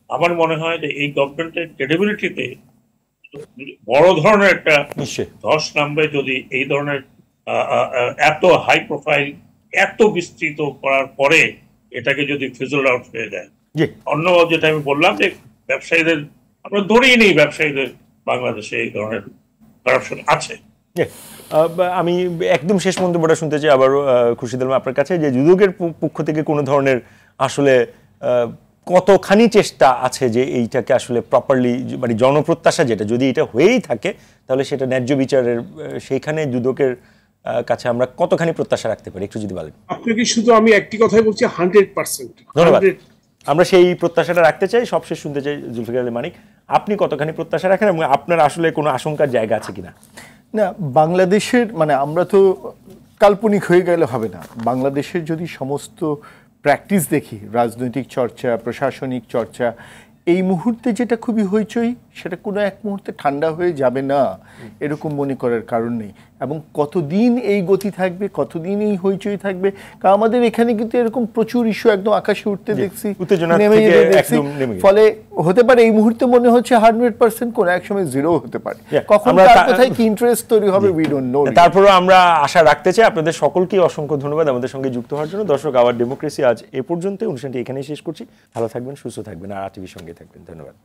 আমার মনে হয় যে এই গভর্নমেন্টের ক্রেডিবিলিটিতে বড় ধরনের একটা ধস নামবে যদি এই ধরনের এত হাই প্রোফাইল, এত বিস্তৃত করার পরে এটাকে যদি ফিজল আউট হয়ে যায়। অন্য যেটা আমি বললাম যে ব্যবসায়ীদের, আমরা ধরেই নেই ব্যবসায়ীদের বাংলাদেশে এই ধরনের কারাপশন আছে। আমি একদম শেষ মন্তব্যটা শুনতে চাই আবার খুরশিদ আলম আপনার কাছে, যে দুদকের পক্ষ থেকে কোনো ধরনের আসলে কতখানি চেষ্টা আছে যে এইটাকে আসলে প্রপারলি, মানে জনপ্রত্যাশা যেটা, যদি এটা হয়েই থাকে তাহলে সেটা ন্যায্য বিচারের, সেইখানে দুদকের কাছে আমরা কতখানি প্রত্যাশা রাখতে পারি একটু যদি বলেন। আপনাকে শুধু আমি একটি কথাই বলছি, 100%। ধন্যবাদ। আমরা সেই প্রত্যাশাটা রাখতে চাই। সবশেষ শুনতে চাই জুলফিকার আলী মানিক, আপনি কতখানি প্রত্যাশা রাখেন এবং আপনার আসলে কোনো আশঙ্কার জায়গা আছে কিনা? না, বাংলাদেশের, মানে আমরা তো কাল্পনিক হয়ে গেলে হবে না। বাংলাদেশের যদি সমস্ত প্র্যাকটিস দেখি, রাজনৈতিক চর্চা, প্রশাসনিক চর্চা, এই মুহূর্তে যেটা খুবই হইচই, সেটা কোনো এক মুহূর্তে ঠান্ডা হয়ে যাবে না এরকম মনে করার কারণ নেই। এবং কতদিন এই গতি থাকবে, কতদিন এই হইচই থাকবে, কারণ আমাদের এখানে কিন্তু এরকম প্রচুর ইস্যু একদম আকাশে উঠতে দেখছি, নেমে যেতে দেখছি। ফলে হতে পারে এই মুহূর্তে মনে হচ্ছে 100%, কোনো এক সময় 0 হতে পারে। কখন কার কোথায় কি ইন্টারেস্ট তৈরি হবে উই ডোন্ট নো। তারপরেও আমরা আশা রাখতে চাই। আপনাদের সকলকে অসংখ্য ধন্যবাদ আমাদের সঙ্গে যুক্ত হওয়ার জন্য। দর্শক, আওয়ার ডেমোক্রেসি আজ এ পর্যন্ত। অনুষ্ঠানটি এখানেই শেষ করছি। ভালো থাকবেন, সুস্থ থাকবেন, আর আরটিভির সঙ্গে থাকবেন। ধন্যবাদ।